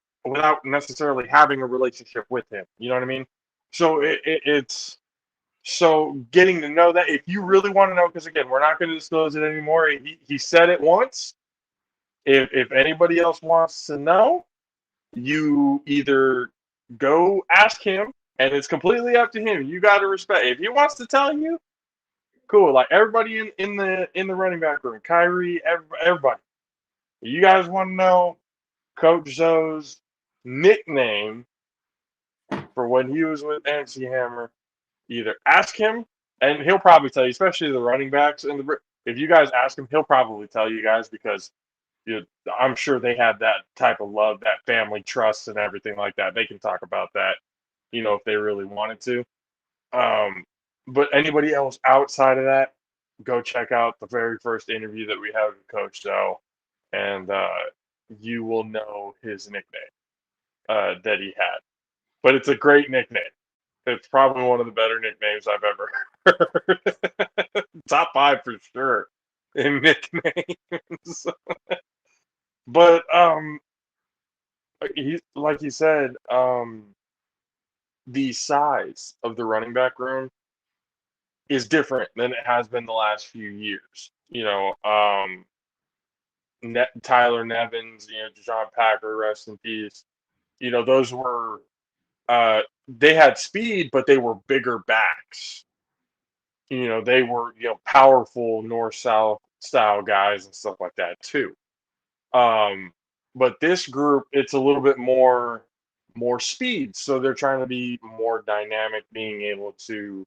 necessarily having a relationship with him. You know what I mean? So it's so getting to know that, if you really want to know, because again, we're not going to disclose it anymore. He said it once. If anybody else wants to know, you either go ask him, and it's completely up to him. You got to respect. If he wants to tell you, cool. Like everybody in the running back room, Kyrie, everybody. You guys want to know Coach Zoe's nickname for when he was with MC Hammer, either ask him, and he'll probably tell you, especially the running backs. If you guys ask him, he'll probably tell you guys, because I'm sure they have that type of love, that family trust, and everything like that. They can talk about that, if they really wanted to. But anybody else outside of that, go check out the very first interview that we had with Coach Zoe, and you will know his nickname that he had. But it's a great nickname. It's probably one of the better nicknames I've ever heard. Top 5 for sure in nicknames. But like you said, the size of the running back room is different than it has been the last few years. Tyler Nevins, John Packer, rest in peace. Those were they had speed, but they were bigger backs. They were powerful north-south style guys and stuff like that too. But this group, it's a little bit more speed, so they're trying to be more dynamic, being able to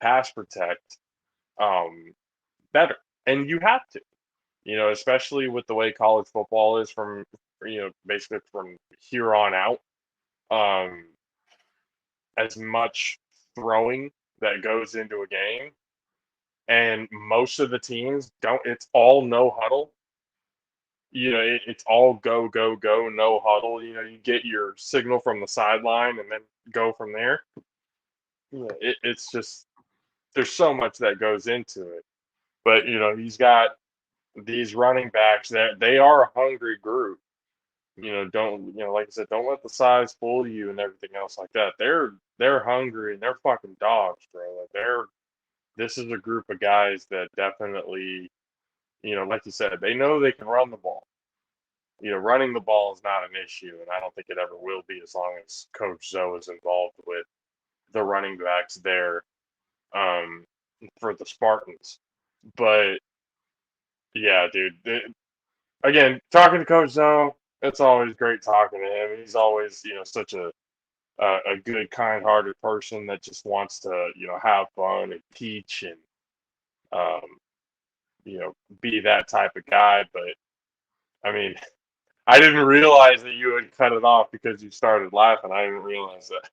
pass protect better, and you have to, especially with the way college football is from basically from here on out. Um, as much throwing that goes into a game, and most of the teams don't. It's all no huddle. It's all go, go, go, no huddle. You get your signal from the sideline and then go from there. It's just there's so much that goes into it. But he's got these running backs that they are a hungry group. Don't like I said, don't let the size fool you and everything else like that. They're hungry and they're fucking dogs, bro. Like this is a group of guys that definitely, like you said, they know they can run the ball. Running the ball is not an issue, and I don't think it ever will be as long as Coach Zoe is involved with the running backs there for the Spartans. But yeah, dude. Again, talking to Coach Zoe, it's always great talking to him. He's always, such a good, kind-hearted person that just wants to, have fun and teach and, be that type of guy. But I mean, I didn't realize that you had cut it off because you started laughing. I didn't realize that.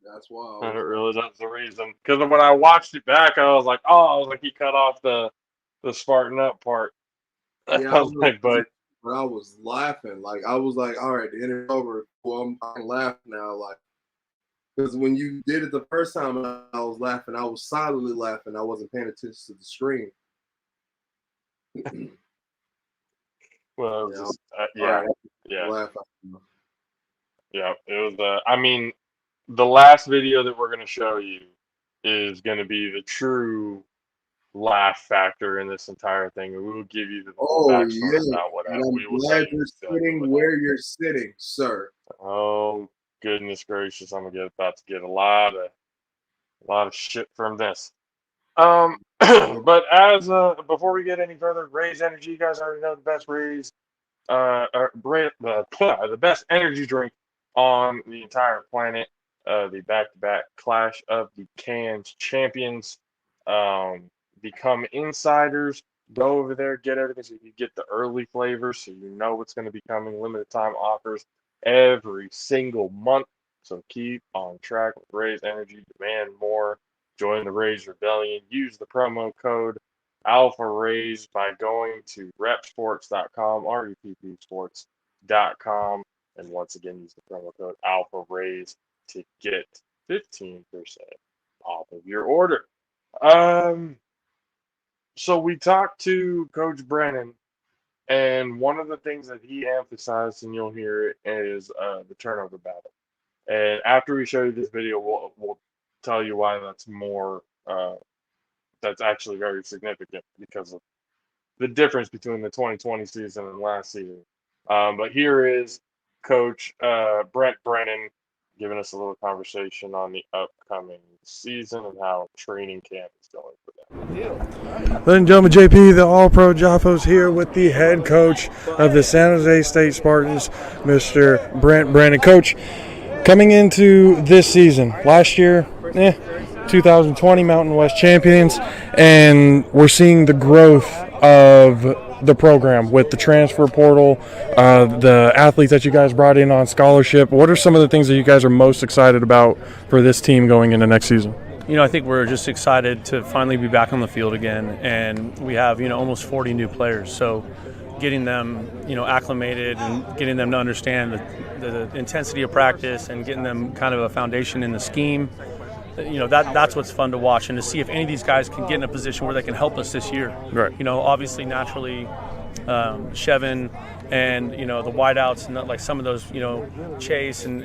That's why I didn't realize that's the reason. Because when I watched it back, I was like, he cut off the Spartan up part. Yeah, I was like, but I was laughing. Like I was like, all right, the interview's over. Well, I'm laughing now. Like, because when you did it the first time, I was laughing. I was silently laughing. I wasn't paying attention to the screen. well, Yeah, just, right. yeah. Laugh. Yeah, it was. I mean, the last video that we're going to show you is going to be the true laugh factor in this entire thing. We will give you the full backstory about what happened. I'm glad you're sitting where you're sitting, sir. Oh goodness gracious! I'm about to get a lot of shit from this. But as before we get any further, Raise Energy, you guys already know the best the best energy drink on the entire planet. The back-to-back Clash of the Cans champions. Become insiders. Go over there, get everything so you can get the early flavors, so you know what's going to be coming. Limited time offers every single month. So keep on track with Raise Energy. Demand more. Join the Raise Rebellion. Use the promo code Alpha Raise by going to repsports.com, reppsports.com, and once again use the promo code Alpha Raise to get 15% off of your order. So we talked to Coach Brennan, and one of the things that he emphasized, and you'll hear it, is the turnover battle. And after we show you this video, we'll tell you why that's more. That's actually very significant because of the difference between the 2020 season and last season. But here is Coach Brent Brennan giving us a little conversation on the upcoming season and how training camp is going for them. Ladies and gentlemen, JP, the All-Pro JAFFOs here with the head coach of the San Jose State Spartans, Mr. Brent Brennan. Coach, coming into this season, last year, 2020 Mountain West champions, and we're seeing the growth of the program with the transfer portal, the athletes that you guys brought in on scholarship. What are some of the things that you guys are most excited about for this team going into next season? I think we're just excited to finally be back on the field again, and we have, almost 40 new players. So getting them, acclimated and getting them to understand the intensity of practice and getting them kind of a foundation in the scheme, that's what's fun to watch, and to see if any of these guys can get in a position where they can help us this year. Right. Obviously, naturally, Chevin and, the wideouts and like some of those, Chase and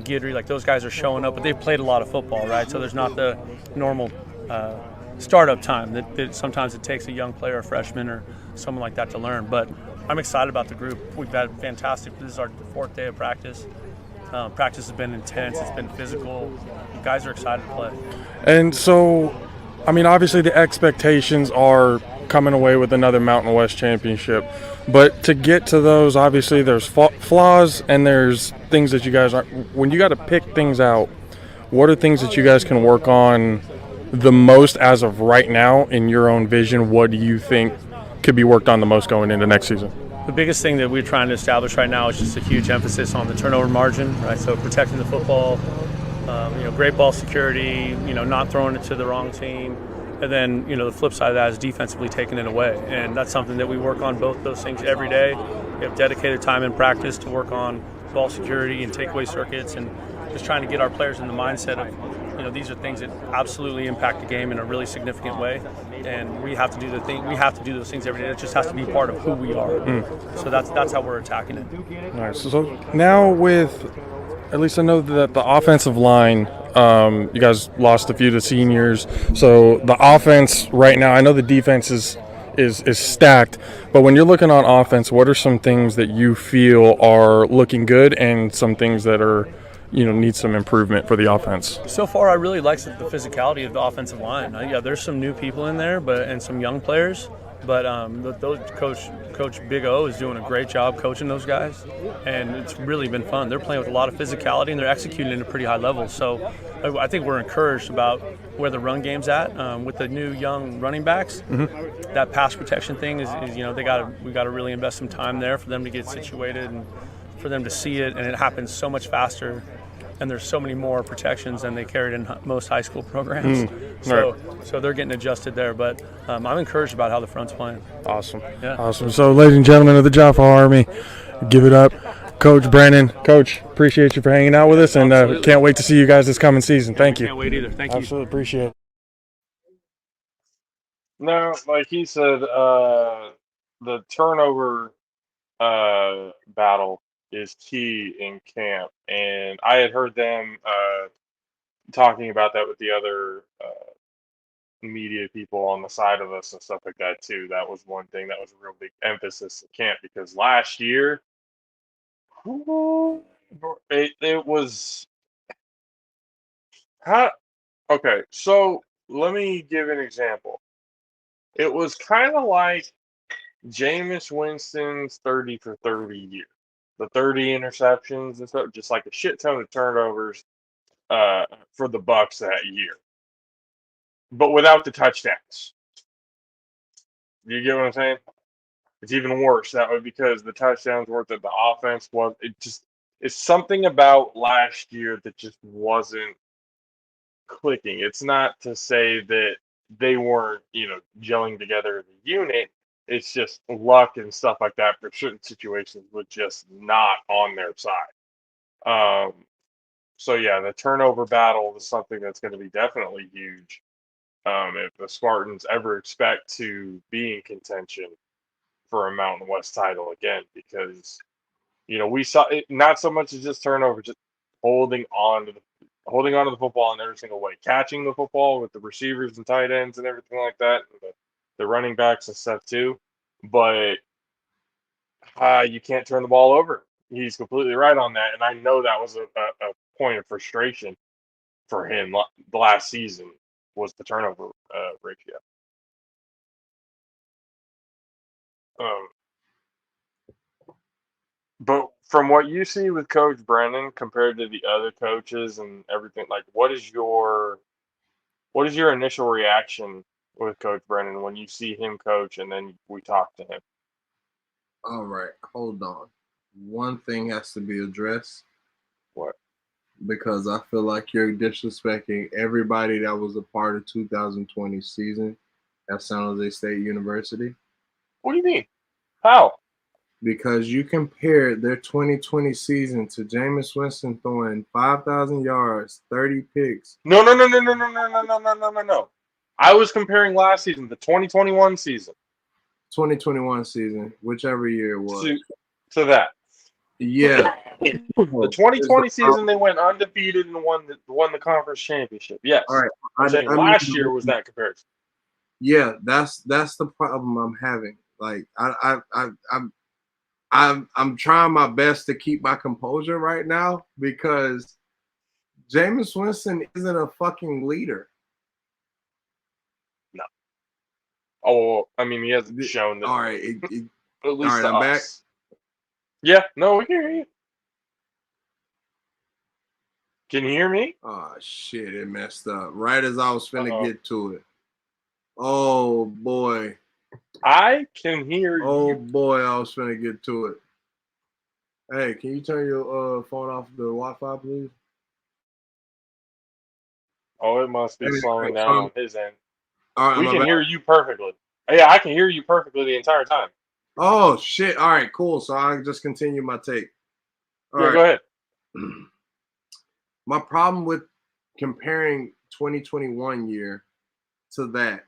Guidry, like those guys are showing up, but they've played a lot of football, right? So there's not the normal startup time that sometimes it takes a young player, a freshman or someone like that to learn. But I'm excited about the group. We've had fantastic. This is our 4th day of practice. Practice has been intense. It's been physical. You guys are excited to play. And so, I mean, obviously the expectations are coming away with another Mountain West championship. But to get to those, obviously there's flaws and there's things that you guys aren't. When you got to pick things out, what are things that you guys can work on the most as of right now in your own vision? What do you think could be worked on the most going into next season? The biggest thing that we're trying to establish right now is just a huge emphasis on the turnover margin, right? So protecting the football, great ball security, not throwing it to the wrong team. And then, the flip side of that is defensively taking it away. And that's something that we work on both those things every day. We have dedicated time in practice to work on ball security and takeaway circuits and just trying to get our players in the mindset of, these are things that absolutely impact the game in a really significant way. And we have to do those things every day. It just has to be part of who we are. So that's how we're attacking it. Nice. So now with, at least I know that the offensive line, you guys lost a few to seniors. So the offense right now, I know the defense is stacked, but when you're looking on offense, what are some things that you feel are looking good and some things that are, need some improvement for the offense? So far, I really like the physicality of the offensive line. There's some new people in there, and some young players. But those Coach Big O is doing a great job coaching those guys, and it's really been fun. They're playing with a lot of physicality, and they're executing at a pretty high level. So I think we're encouraged about where the run game's at with the new young running backs. That pass protection thing is we got to really invest some time there for them to get situated and for them to see it, and it happens so much faster. And there's so many more protections than they carried in most high school programs. So they're getting adjusted there. But I'm encouraged about how the front's playing. Awesome. Yeah. Awesome. So, ladies and gentlemen of the Jaffa Army, give it up. Coach Brennan. Coach, appreciate you for hanging out with us, and can't wait to see you guys this coming season. Thank you. Can't wait either. Thank you. Absolutely appreciate it. No, like he said, the turnover battle is key in camp, and I had heard them talking about that with the other media people on the side of us and stuff like that too. That was one thing that was a real big emphasis at camp, because last year it was okay, so let me give an example. It was kind of like Jameis Winston's 30 for 30 year. The 30 interceptions and stuff, just like a shit ton of turnovers for the Bucs that year, but without the touchdowns. You get what I'm saying? It's even worse that way, because the touchdowns weren't that the offense was. It's something about last year that just wasn't clicking. It's not to say that they weren't, gelling together as a unit. It's just luck and stuff like that for certain situations was just not on their side. So yeah, the turnover battle is something that's going to be definitely huge if the Spartans ever expect to be in contention for a Mountain West title again, because we saw it not so much as just turnover, just holding on to the football in every single way, catching the football with the receivers and tight ends and everything like that, the running backs and stuff too. But you can't turn the ball over. He's completely right on that, and I know that was a point of frustration for him the last season, was the turnover ratio. But from what you see with Coach Brennan compared to the other coaches and everything, like what is your initial reaction with Coach Brennan when you see him coach and then we talk to him? All right, hold on. One thing has to be addressed. What? Because I feel like you're disrespecting everybody that was a part of 2020 season at San Jose State University. What do you mean? How? Because you compared their 2020 season to Jameis Winston throwing 5,000 yards, 30 picks. No. I was comparing last season, the 2021 season. 2021 season, whichever year it was. To that. Yeah. The 2020 season, they went undefeated and won the conference championship. Yes. All right. I'm saying last year was that comparison. Yeah, that's the problem I'm having. Like I'm trying my best to keep my composure right now because Jameis Winston isn't a fucking leader. No. Oh, I mean, he hasn't shown that. All right, at least to I'm back. us. Yeah, no, we can hear you. Can you hear me? Oh shit, it messed up. Right as I was finna Uh-oh. get to it. Oh boy. I can hear Oh you. boy, I was finna get to it. Hey, can you turn your phone off the Wi-Fi, please? Oh, it must be slowing down on his end. All right, We am I can back? hear you perfectly. Yeah, I can hear you perfectly the entire time. Oh shit! All right, cool. So I just continue my take. All yeah, right. go ahead. My problem with comparing 2021 year to that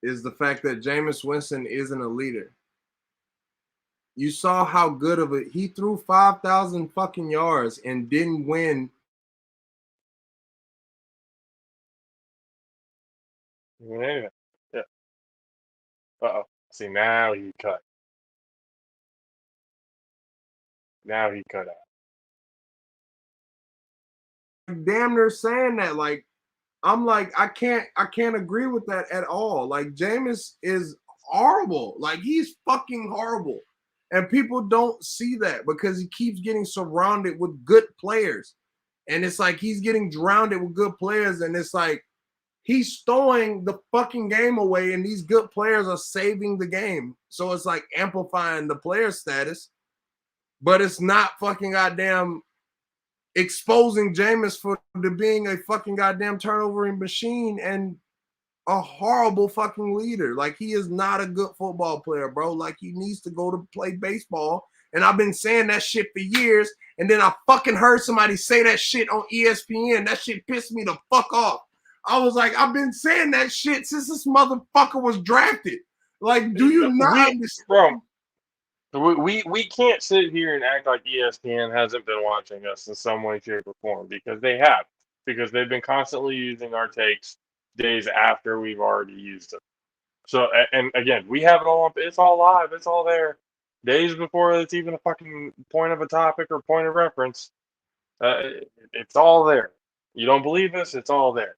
is the fact that Jameis Winston isn't a leader. You saw how good of it he threw 5,000 fucking yards and didn't win. Yeah. Uh-oh. See, now he cut. Now he cut out. Damn near saying that. Like, I'm like, I can't agree with that at all. Like, Jameis is horrible. Like, he's fucking horrible. And people don't see that because he keeps getting surrounded with good players. And it's like he's getting drowned with good players. And it's like he's throwing the fucking game away, and these good players are saving the game. So it's like amplifying the player status, but it's not fucking goddamn exposing Jameis for being a fucking goddamn turnover machine and a horrible fucking leader. Like, he is not a good football player, bro. Like, he needs to go to play baseball. And I've been saying that shit for years. And then I fucking heard somebody say that shit on ESPN. That shit pissed me the fuck off. I was like, I've been saying that shit since this motherfucker was drafted. Like, do you not understand? Bro, we can't sit here and act like ESPN hasn't been watching us in some way, shape, or form, because they have. Because they've been constantly using our takes days after we've already used them. So, and again, we have it all. It's all live. It's all there. Days before it's even a fucking point of a topic or point of reference. It's all there. You don't believe us? It's all there.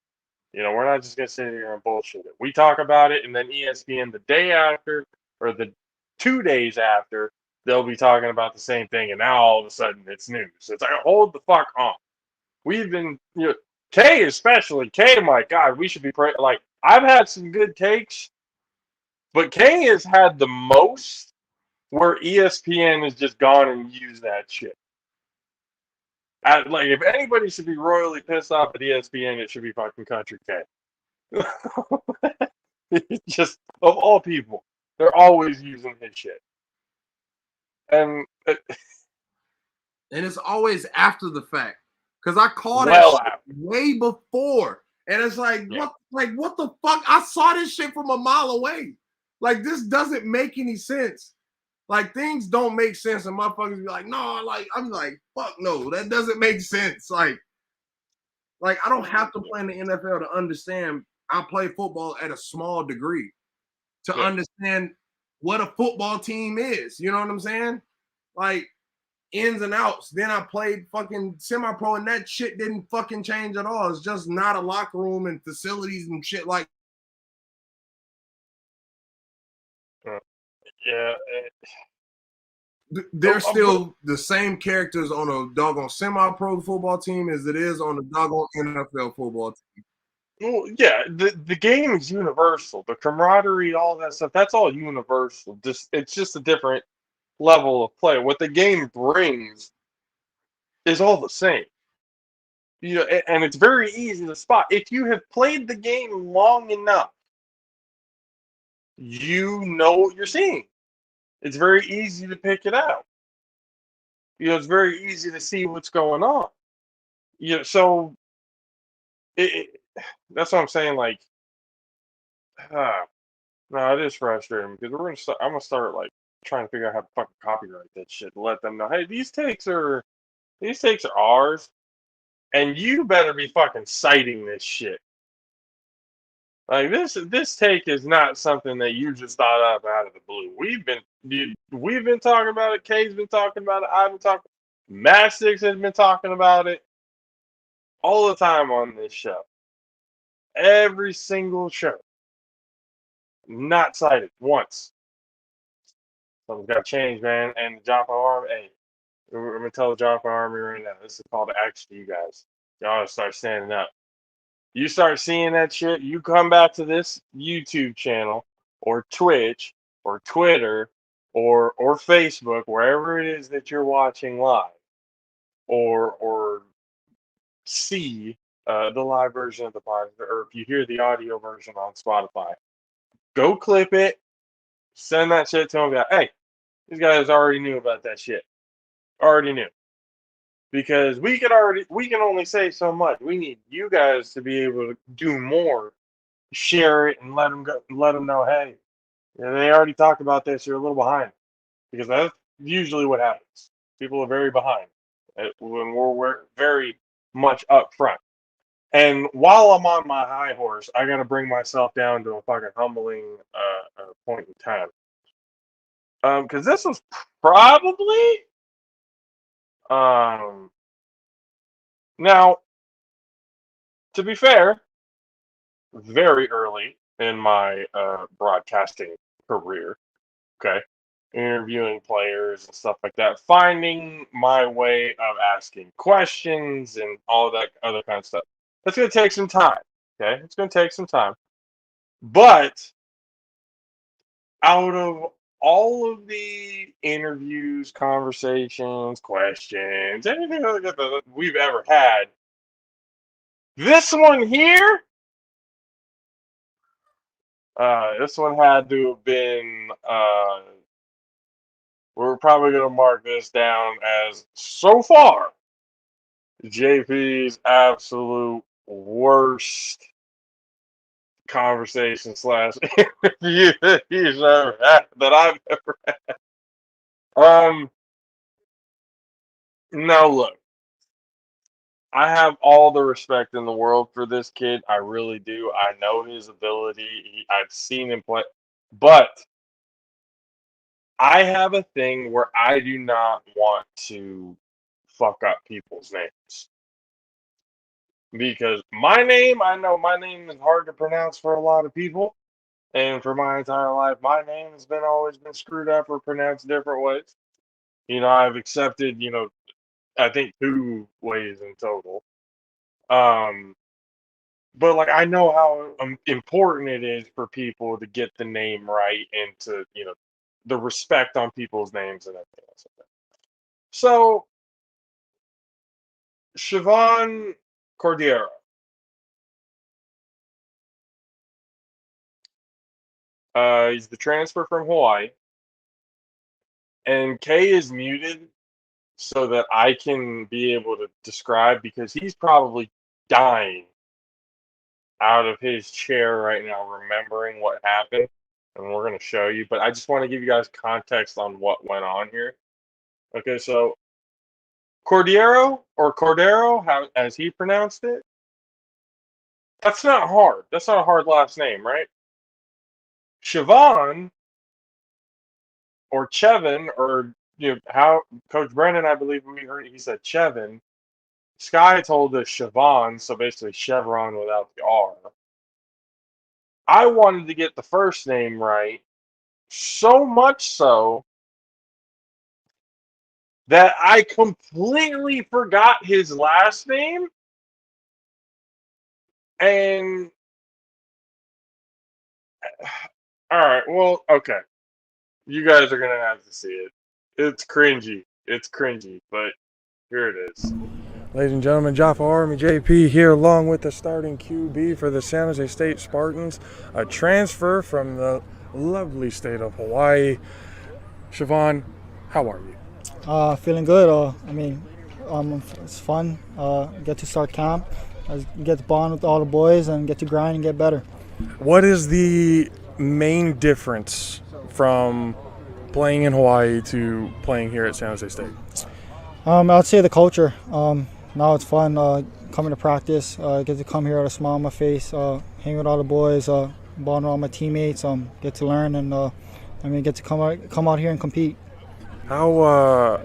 You know, we're not just gonna sit here and bullshit it. We talk about it, and then ESPN the day after or the 2 days after, they'll be talking about the same thing, and now all of a sudden it's news. So it's like, hold the fuck on. We've been, K especially. K, my God, we should be like, I've had some good takes, but K has had the most where ESPN has just gone and used that shit. Like, if anybody should be royally pissed off at ESPN, it should be fucking Kountry K. Just of all people, they're always using his shit, and it's always after the fact because I called well it way before, and it's like, what the fuck? I saw this shit from a mile away. Like, this doesn't make any sense. Like, things don't make sense, and motherfuckers be like, no, like, I'm like, fuck no, that doesn't make sense. Like I don't have to play in the NFL to understand. I play football at a small degree to understand what a football team is. You know what I'm saying? Like, ins and outs. Then I played fucking semi-pro, and that shit didn't fucking change at all. It's just not a locker room and facilities and shit like. Yeah. They're still the same characters on a doggone semi-pro football team as it is on a doggone NFL football team. Well, yeah, the game is universal. The camaraderie, all that stuff, that's all universal. It's just a different level of play. What the game brings is all the same. And it's very easy to spot. If you have played the game long enough, you know what you're seeing. It's very easy to pick it out. It's very easy to see what's going on. So that's what I'm saying. Like, no, it is frustrating because I'm gonna start like trying to figure out how to fucking copyright that shit. Let them know, hey, these takes are ours, and you better be fucking citing this shit. Like this take is not something that you just thought up out of the blue. We've been talking about it. Kay's been talking about it. I've been talking. Matt Six has been talking about it all the time on this show. Every single show. Not cited once. Something's got to change, man. And the Jaffa Army, hey, we're gonna tell the Jaffa Army right now. This is a call to action to you guys. Y'all start standing up. You start seeing that shit, you come back to this YouTube channel or Twitch or Twitter or Facebook, wherever it is that you're watching live, or see the live version of the podcast, or if you hear the audio version on Spotify, go clip it, send that shit to them. Hey, these guys already knew about that shit. Already knew. Because we can only say so much. We need you guys to be able to do more, share it, and let them know, hey, they already talked about this. You're a little behind, because that's usually what happens. People are very behind when we're very much up front. And while I'm on my high horse, I got to bring myself down to a fucking humbling point in time. Because this was probably. Now, to be fair, very early in my broadcasting career, okay, interviewing players and stuff like that, finding my way of asking questions and all that other kind of stuff. That's going to take some time, okay? It's going to take some time. But out of all of the interviews, conversations, questions, anything like that we've ever had, this one here, this one had to have been, we're probably going to mark this down as, so far, JP's absolute worst conversation / interview that he's ever had, that I've ever had. Now look, I have all the respect in the world for this kid. I really do. I know his ability. I've seen him play, but I have a thing where I do not want to fuck up people's names. Because my name, I know my name is hard to pronounce for a lot of people. And for my entire life, my name has always been screwed up or pronounced different ways. I've accepted, I think 2 ways in total. But like, I know how important it is for people to get the name right and to, the respect on people's names and everything else like that. So, Siobhan Cordero. He's the transfer from Hawaii. And Kay is muted so that I can be able to describe, because he's probably dying out of his chair right now remembering what happened. And we're going to show you. But I just want to give you guys context on what went on here. Okay, so Cordero, or Cordero, as he pronounced it, that's not hard. That's not a hard last name, right? Siobhan, or Chevin, or how Coach Brennan, I believe we heard, he said Chevin. Sky told us Siobhan, so basically Chevron without the R. I wanted to get the first name right, so much so that I completely forgot his last name. And all right, well, okay. You guys are going to have to see it. It's cringy. It's cringy, but here it is. Ladies and gentlemen, Jaffa Army JP here, along with the starting QB for the San Jose State Spartans, a transfer from the lovely state of Hawaii. Siobhan, how are you? Feeling good. It's fun. Get to start camp, get to bond with all the boys, and get to grind and get better. What is the main difference from playing in Hawaii to playing here at San Jose State? I'd say the culture. Now it's fun coming to practice. Get to come here with a smile on my face, hang with all the boys, bond with all my teammates, get to learn, and get to come out here and compete. How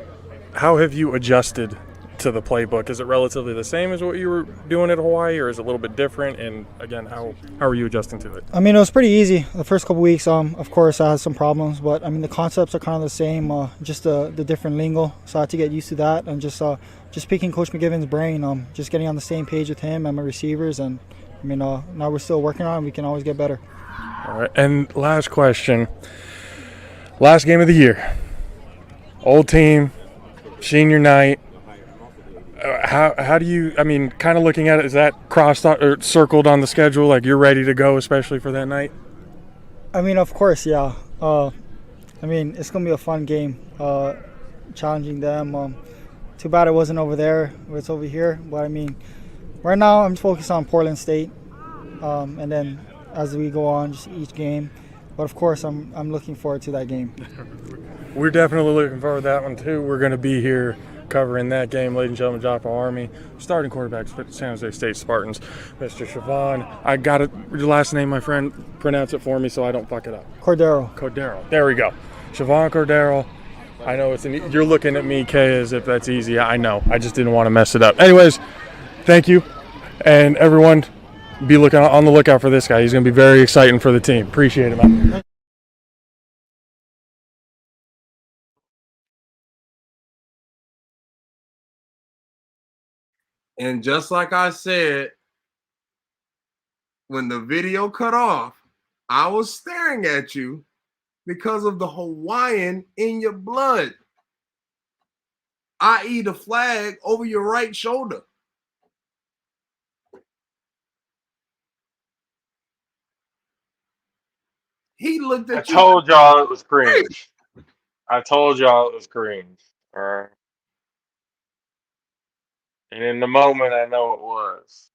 have you adjusted to the playbook? Is it relatively the same as what you were doing at Hawaii, or is it a little bit different? And again, how are you adjusting to it? It was pretty easy the first couple weeks. Of course, I had some problems, but the concepts are kind of the same, just the different lingo. So I had to get used to that, and just picking Coach McGivern's brain, just getting on the same page with him and my receivers. And now we're still working on it. We can always get better. All right. And last question. Last game of the year. Old team, senior night. How do you, kind of looking at it, is that crossed out or circled on the schedule, like you're ready to go, especially for that night? Of course, yeah. It's going to be a fun game, challenging them. Too bad it wasn't over there, it's over here. But, right now I'm focused on Portland State, and then as we go on, just each game. But, of course, I'm looking forward to that game. We're definitely looking forward to that one, too. We're going to be here covering that game, ladies and gentlemen. JAFFO Army, starting quarterback, San Jose State Spartans, Mr. Siobhan. I got it. Your last name, my friend. Pronounce it for me so I don't fuck it up. Cordero. There we go. Siobhan Cordero. I know you're looking at me, Kay, as if that's easy. I know. I just didn't want to mess it up. Anyways, thank you. And everyone, be looking on the lookout for this guy. He's going to be very exciting for the team. Appreciate it, man. And just like I said, when the video cut off, I was staring at you because of the Hawaiian in your blood, i.e. the flag over your right shoulder. He looked at you. I told y'all it was cringe. I told y'all it was cringe. All right. And in the moment, I know it was.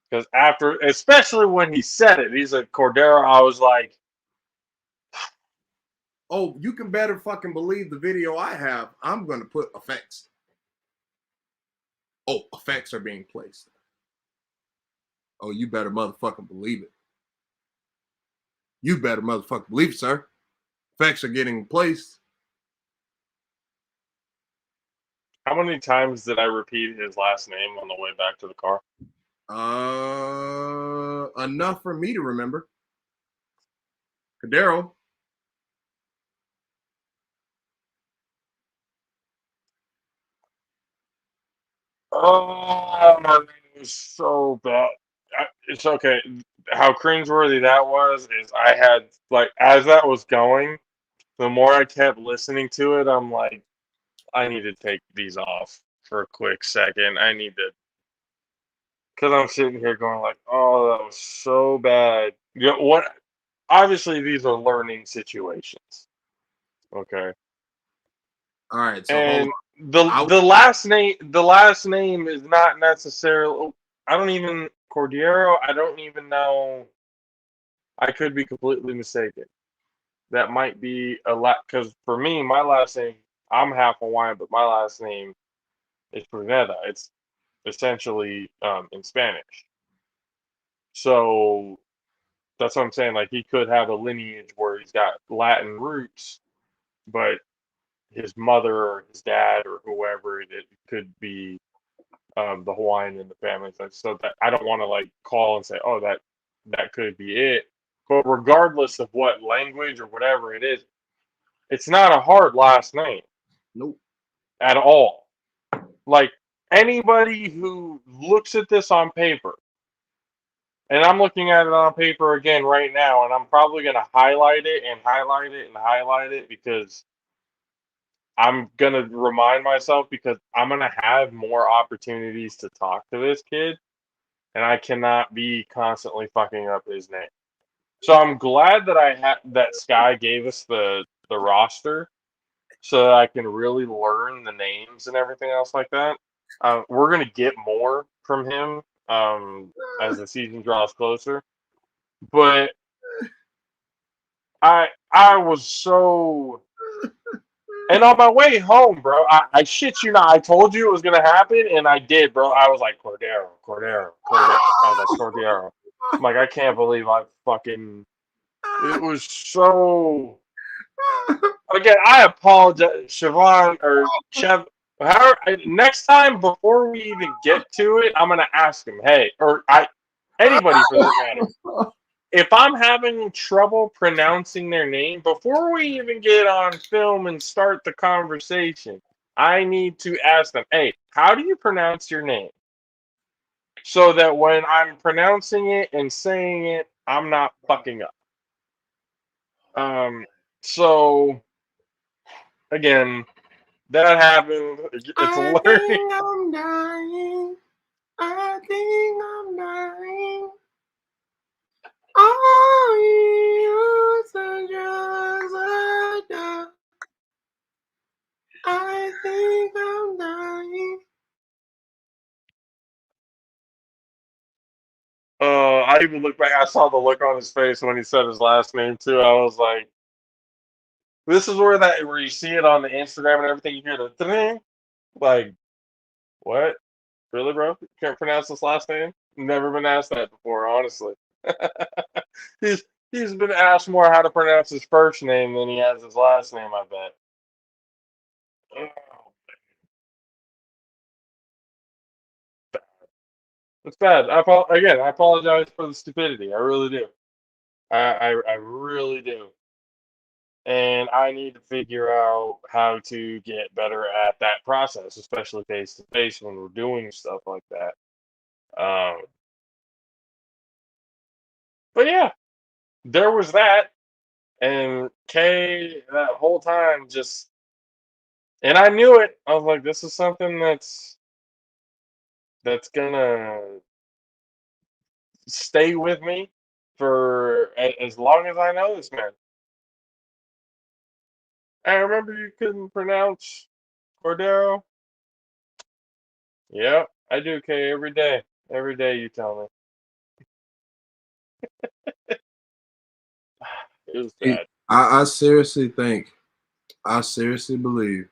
Because after, especially when he said it, he's like, Cordero, I was like, oh, you can better fucking believe the video I have. I'm going to put effects. Oh, effects are being placed. Oh, you better motherfucking believe it. You better motherfucking believe it, sir. Effects are getting placed. how many times did I repeat his last name on the way back to the car? Enough for me to remember. Cordero. Oh, it was so bad. It's okay. How cringeworthy that was is I had, like, as that was going, the more I kept listening to it, I'm like, I need to take these off for a quick second. I need to, because I'm sitting here going like, oh, that was so bad. You know what? Obviously, these are learning situations. Okay. All right. So And hold on. the last name is not necessarily. I don't even Cordiero. I don't even know. I could be completely mistaken. That might be a lot because for me, my last name. I'm half Hawaiian, but my last name is Pruneda. It's essentially in Spanish. So that's what I'm saying. Like he could have a lineage where he's got Latin roots, but his mother or his dad or whoever it could be the Hawaiian in the family. So that I don't want to like call and say, oh, that could be it. But regardless of what language or whatever it is, it's not a hard last name. Nope. At all. Like anybody who looks at this on paper, and I'm looking at it on paper again right now, and I'm probably going to highlight it and highlight it and highlight it because I'm going to remind myself because I'm going to have more opportunities to talk to this kid, and I cannot be constantly fucking up his name. So I'm glad that that Sky gave us the roster so that I can really learn the names and everything else like that. We're going to get more from him as the season draws closer. But I was so And on my way home, bro, I shit you not, I told you it was gonna happen, and I did, bro. I was like, Cordero. I was like, Cordero. I'm like, I can't believe I fucking. It was so. Again, I apologize, Siobhan or Chev. Next time, before we even get to it, I'm gonna ask him, hey, or anybody for that matter. If I'm having trouble pronouncing their name, before we even get on film and start the conversation, I need to ask them, hey, how do you pronounce your name? So that when I'm pronouncing it and saying it, I'm not fucking up. So, again, that happened. It's learning. Think I'm dying. I think I'm dying. Oh, you said just a dog. I think I'm dying. I even looked back. I saw the look on his face when he said his last name too. I was like, "This is where you see it on the Instagram and everything. You hear the thing, like, what? Really, bro? You can't pronounce this last name? Never been asked that before, honestly. he's been asked more how to pronounce his first name than he has his last name. I bet. Oh, it's bad. I apologize for the stupidity. I really do. I really do. And I need to figure out how to get better at that process, especially face to face when we're doing stuff like that. But yeah, there was that, and Kay that whole time just, and I knew it. I was like, this is something that's gonna stay with me for as long as I know this man. I remember you couldn't pronounce Cordero. Yep, I do, Kay, every day. Every day you tell me. It was bad. I seriously think, I seriously believe,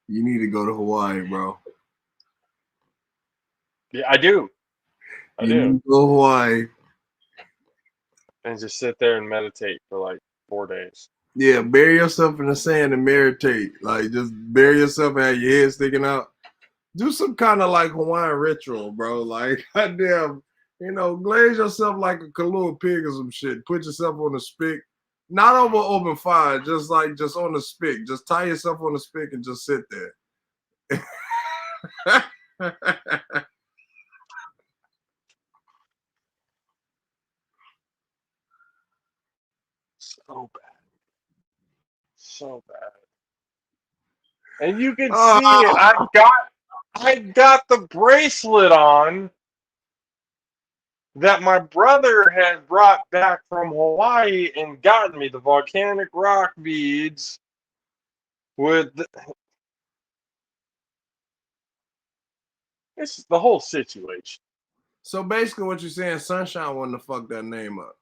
you need to go to Hawaii, bro. Yeah, I do. I You do. need to go to Hawaii. And just sit there and meditate for like 4 days. Yeah, bury yourself in the sand and meditate. Like, just bury yourself and have your head sticking out. Do some kind of like Hawaiian ritual, bro. Like, goddamn, glaze yourself like a Kahlua pig or some shit. Put yourself on a spit. Not over open fire, just on the spit. Just tie yourself on the spit and just sit there. So bad. So bad. And you can see it. I got the bracelet on that my brother had brought back from Hawaii and gotten me, the volcanic rock beads with it's the whole situation. So basically what you're saying, Sunshine wanted to fuck that name up.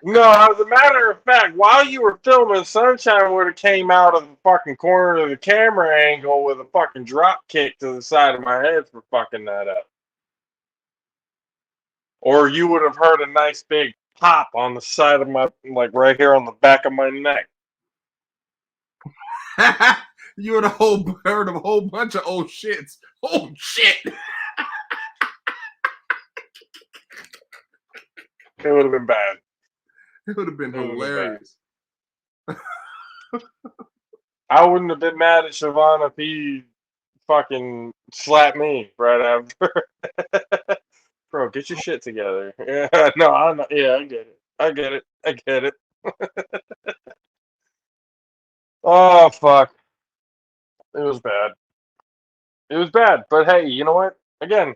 No, as a matter of fact, while you were filming, Sunshine would have came out of the fucking corner of the camera angle with a fucking drop kick to the side of my head for fucking that up. Or you would have heard a nice big pop on the side of my, like right here on the back of my neck. You would have heard a whole bunch of old shits. Oh shit! It would have been bad. It would have been hilarious. I wouldn't have been mad at Siobhan if he fucking slapped me right after. Bro, get your shit together. Yeah, no, I'm not. Yeah, I get it. Oh, fuck. It was bad. But hey, you know what? Again,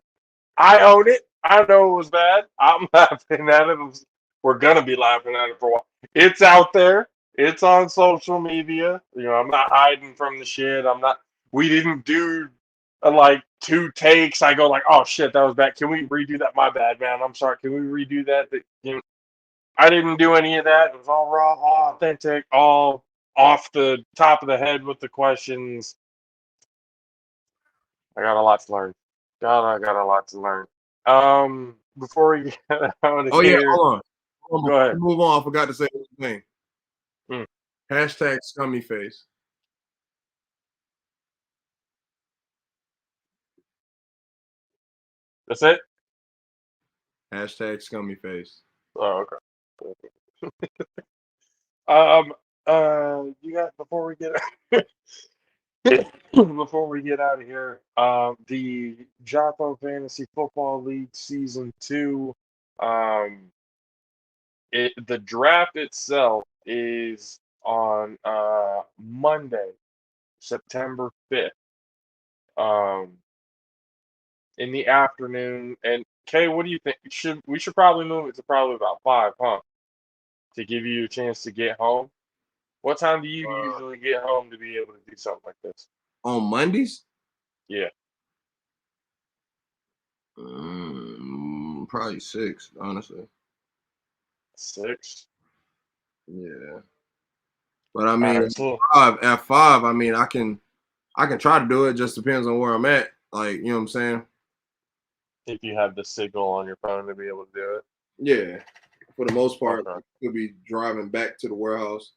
I own it. I know it was bad. I'm laughing at it. We're going to be laughing at it for a while. It's out there. It's on social media. I'm not hiding from the shit. We didn't do like two takes, I go like, oh shit, that was bad. Can we redo that? My bad, man. I'm sorry. Can we redo that? I didn't do any of that. It was all raw, all authentic, all off the top of the head with the questions. I got a lot to learn. God, I got a lot to learn. Before we get out of Oh yeah, here, hold on. go ahead. Move on. I forgot to say one thing. Hmm. Hashtag scummy face. That's it. Hashtag scummy face. Oh, okay. You got before we get before we get out of here, the Jaffo Fantasy Football League Season 2, the draft itself is on Monday, September 5th, in the afternoon. And Kay, what do you think? We should probably move it to probably about 5, huh? To give you a chance to get home. What time do you usually get home to be able to do something like this? On Mondays? Yeah. Probably 6, honestly. 6. Yeah. But I mean, Alright, so at 5, I mean, I can try to do it. Just depends on where I'm at. Like, you know what I'm saying? if you have the signal on your phone to be able to do it. Yeah. For the most part, Okay. I could be driving back to the warehouse.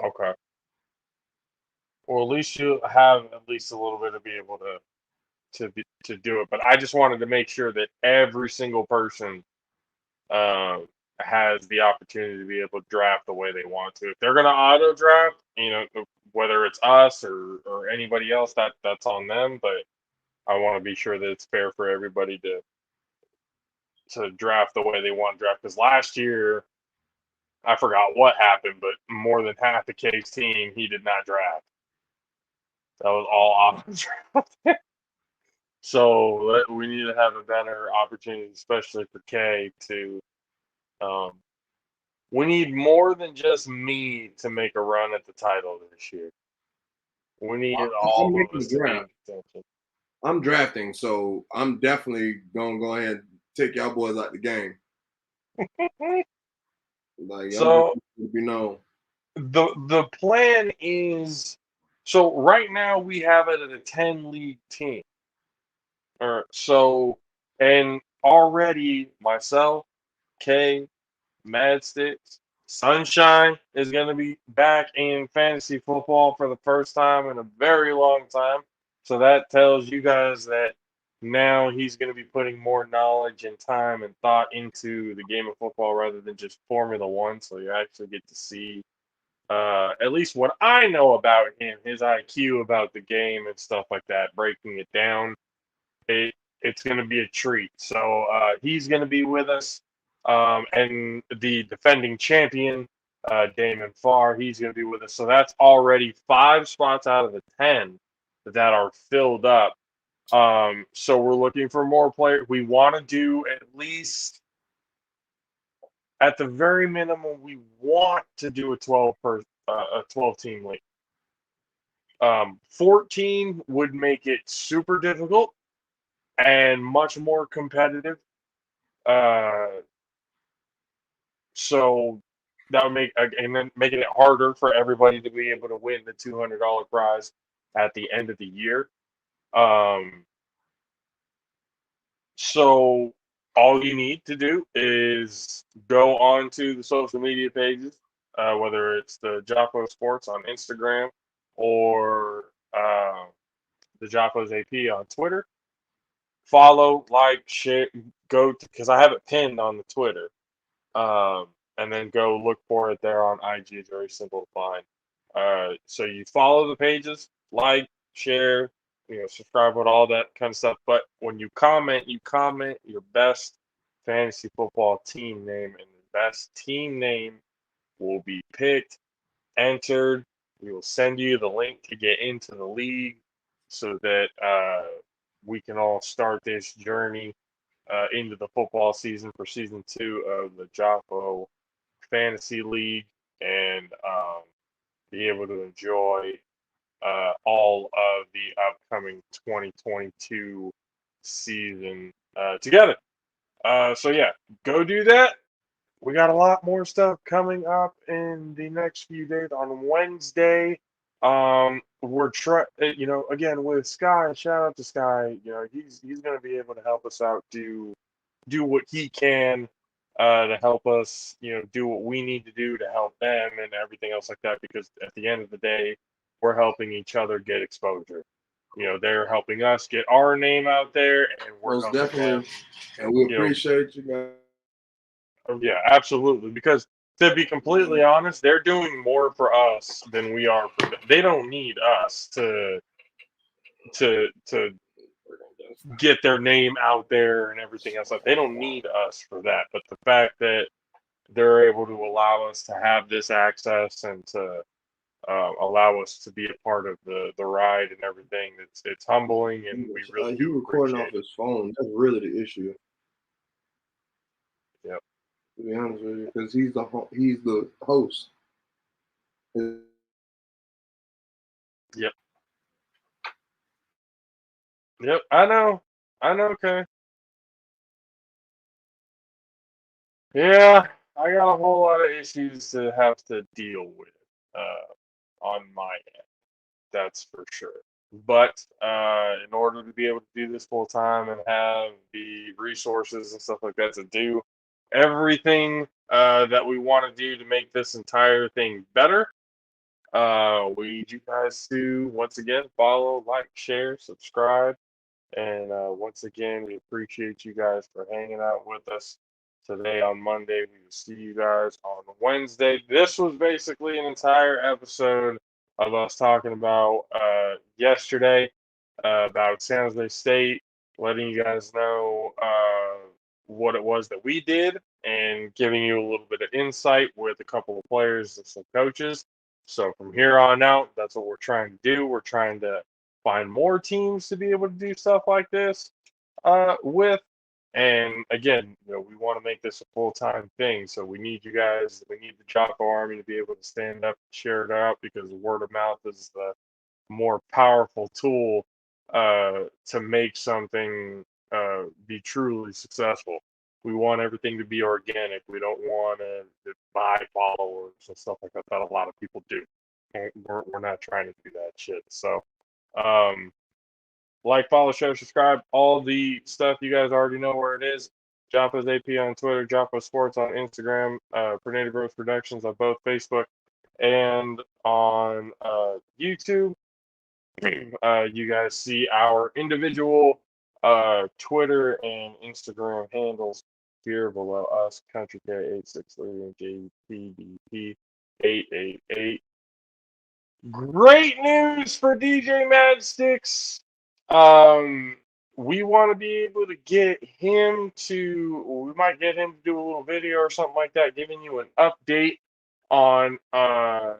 Okay. Well, at least you have at least a little bit to be able to do it. But I just wanted to make sure that every single person has the opportunity to be able to draft the way they want to. If they're going to auto draft, whether it's us or anybody else, that's on them. But I want to be sure that it's fair for everybody to draft the way they want to draft. Because last year, I forgot what happened, but more than half the K's team he did not draft. That was all auto draft. So we need to have a better opportunity, especially for K, to. We need more than just me to make a run at the title this year. We need I'm all of making us the to be in draft. contention. I'm drafting, so I'm definitely gonna go ahead and take y'all boys out the game. Like, I'm So just be known. the plan is, so right now we have it at a 10 league team. And already myself, Kay, Mad Sticks, Sunshine is going to be back in fantasy football for the first time in a very long time. So that tells you guys that now he's going to be putting more knowledge and time and thought into the game of football rather than just Formula One. So you actually get to see at least what I know about him, his IQ about the game and stuff like that, breaking it down. It's going to be a treat. So he's going to be with us. And the defending champion, Damon Farr, he's going to be with us. So that's already 5 spots out of the 10 that are filled up. So we're looking for more players. We want to do at least, at the very minimum, we want to do a 12 team league. 14 would make it super difficult and much more competitive. Uh, so that would and then making it harder for everybody to be able to win the $200 prize at the end of the year. So all you need to do is go on to the social media pages, whether it's the Jaffo Sports on Instagram or the Jaffos AP on Twitter. Follow, like, share, because I have it pinned on the Twitter. And then go look for it there on IG. It's very simple to find. So you follow the pages, like, share, subscribe with all that kind of stuff. But when you comment your best fantasy football team name, and the best team name will be picked, entered. We will send you the link to get into the league so that we can all start this journey into the football season for season 2 of the Jaffo Fantasy League, and be able to enjoy all of the upcoming 2022 season together. So yeah, go do that. We got a lot more stuff coming up in the next few days. On Wednesday, again with Sky. Shout out to Sky. He's gonna be able to help us out, do what he can to help us, do what we need to do to help them and everything else like that. Because at the end of the day, we're helping each other get exposure. They're helping us get our name out there, and we're Most helping definitely. them. And we appreciate you guys. Yeah, absolutely. Because to be completely honest, they're doing more for us than we are for them. They don't need us to get their name out there and everything else. Like, they don't need us for that. But the fact that they're able to allow us to have this access and to allow us to be a part of the ride and everything, it's humbling, and we really He do recording appreciate off his phone. That's really the issue. it. Yep. To be honest with you, because he's the host. Yep. Yep. I know. Okay. Yeah, I got a whole lot of issues to have to deal with on my end. That's for sure. But in order to be able to do this full time and have the resources and stuff like that to do everything that we want to do to make this entire thing better, we need you guys to once again follow, like, share, subscribe. And once again, we appreciate you guys for hanging out with us today on Monday. We will see you guys on Wednesday. This was basically an entire episode of us talking about yesterday, about San Jose State, letting you guys know what it was that we did and giving you a little bit of insight with a couple of players and some coaches. So from here on out, that's what we're trying to do. We're trying to find more teams to be able to do stuff like this with. And again, we want to make this a full-time thing. So we need you guys, we need the Jocko Army to be able to stand up and share it out, because word of mouth is the more powerful tool to make something be truly successful. We want everything to be organic. We don't want to buy followers and stuff like that a lot of people do. We're not trying to do that shit. So, like, follow, share, subscribe, all the stuff you guys already know where it is. JAFFOs AP on Twitter, JAFFO Sports on Instagram, Tornado Growth Productions on both Facebook and on YouTube. You guys see our individual Twitter and Instagram handles here below us: Kountry K863 and JPDP888. Great news for DJ Madsticks. We want to be able to get him to, we might get him to do a little video or something like that, giving you an update on how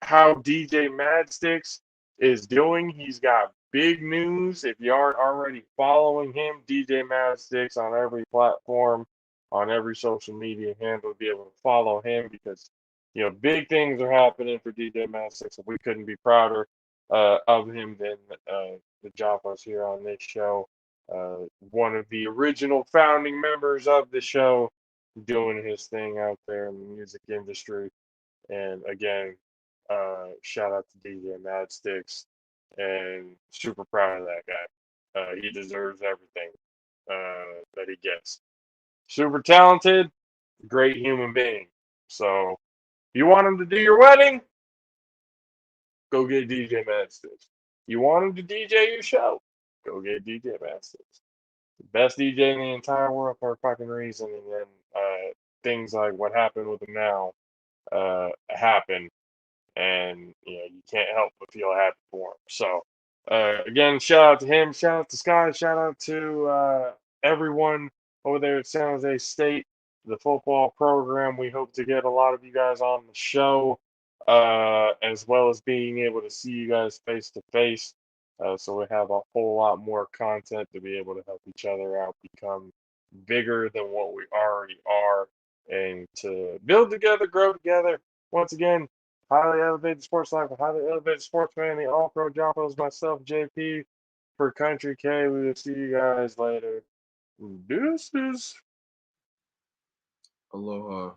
DJ Madsticks is doing. He's got big news. If you aren't already following him, DJ Madsticks on every platform, on every social media handle, be able to follow him, because big things are happening for DJ Madsticks, and we couldn't be prouder of him than the JAFFOs here on this show. One of the original founding members of the show, doing his thing out there in the music industry. And again, shout out to DJ Madsticks, and super proud of that guy. He deserves everything that he gets. Super talented, great human being. So if you want him to do your wedding, go get DJ Madsticks. You want him to DJ your show, go get DJ Madsticks. The best DJ in the entire world for a fucking reason. And then things like what happened with him now happen, and you can't help but feel happy for him. So again, shout out to him, shout out to Sky, shout out to everyone over there at San Jose State, the football program. We hope to get a lot of you guys on the show, as well as being able to see you guys face to face. So we have a whole lot more content to be able to help each other out become bigger than what we already are, and to build together, grow together. Once again, Highly Elevated Sports Life, Highly Elevated Sportsman, the All-Pro JAFFOs, myself, JP, for Country K. We will see you guys later. Deuces. Aloha.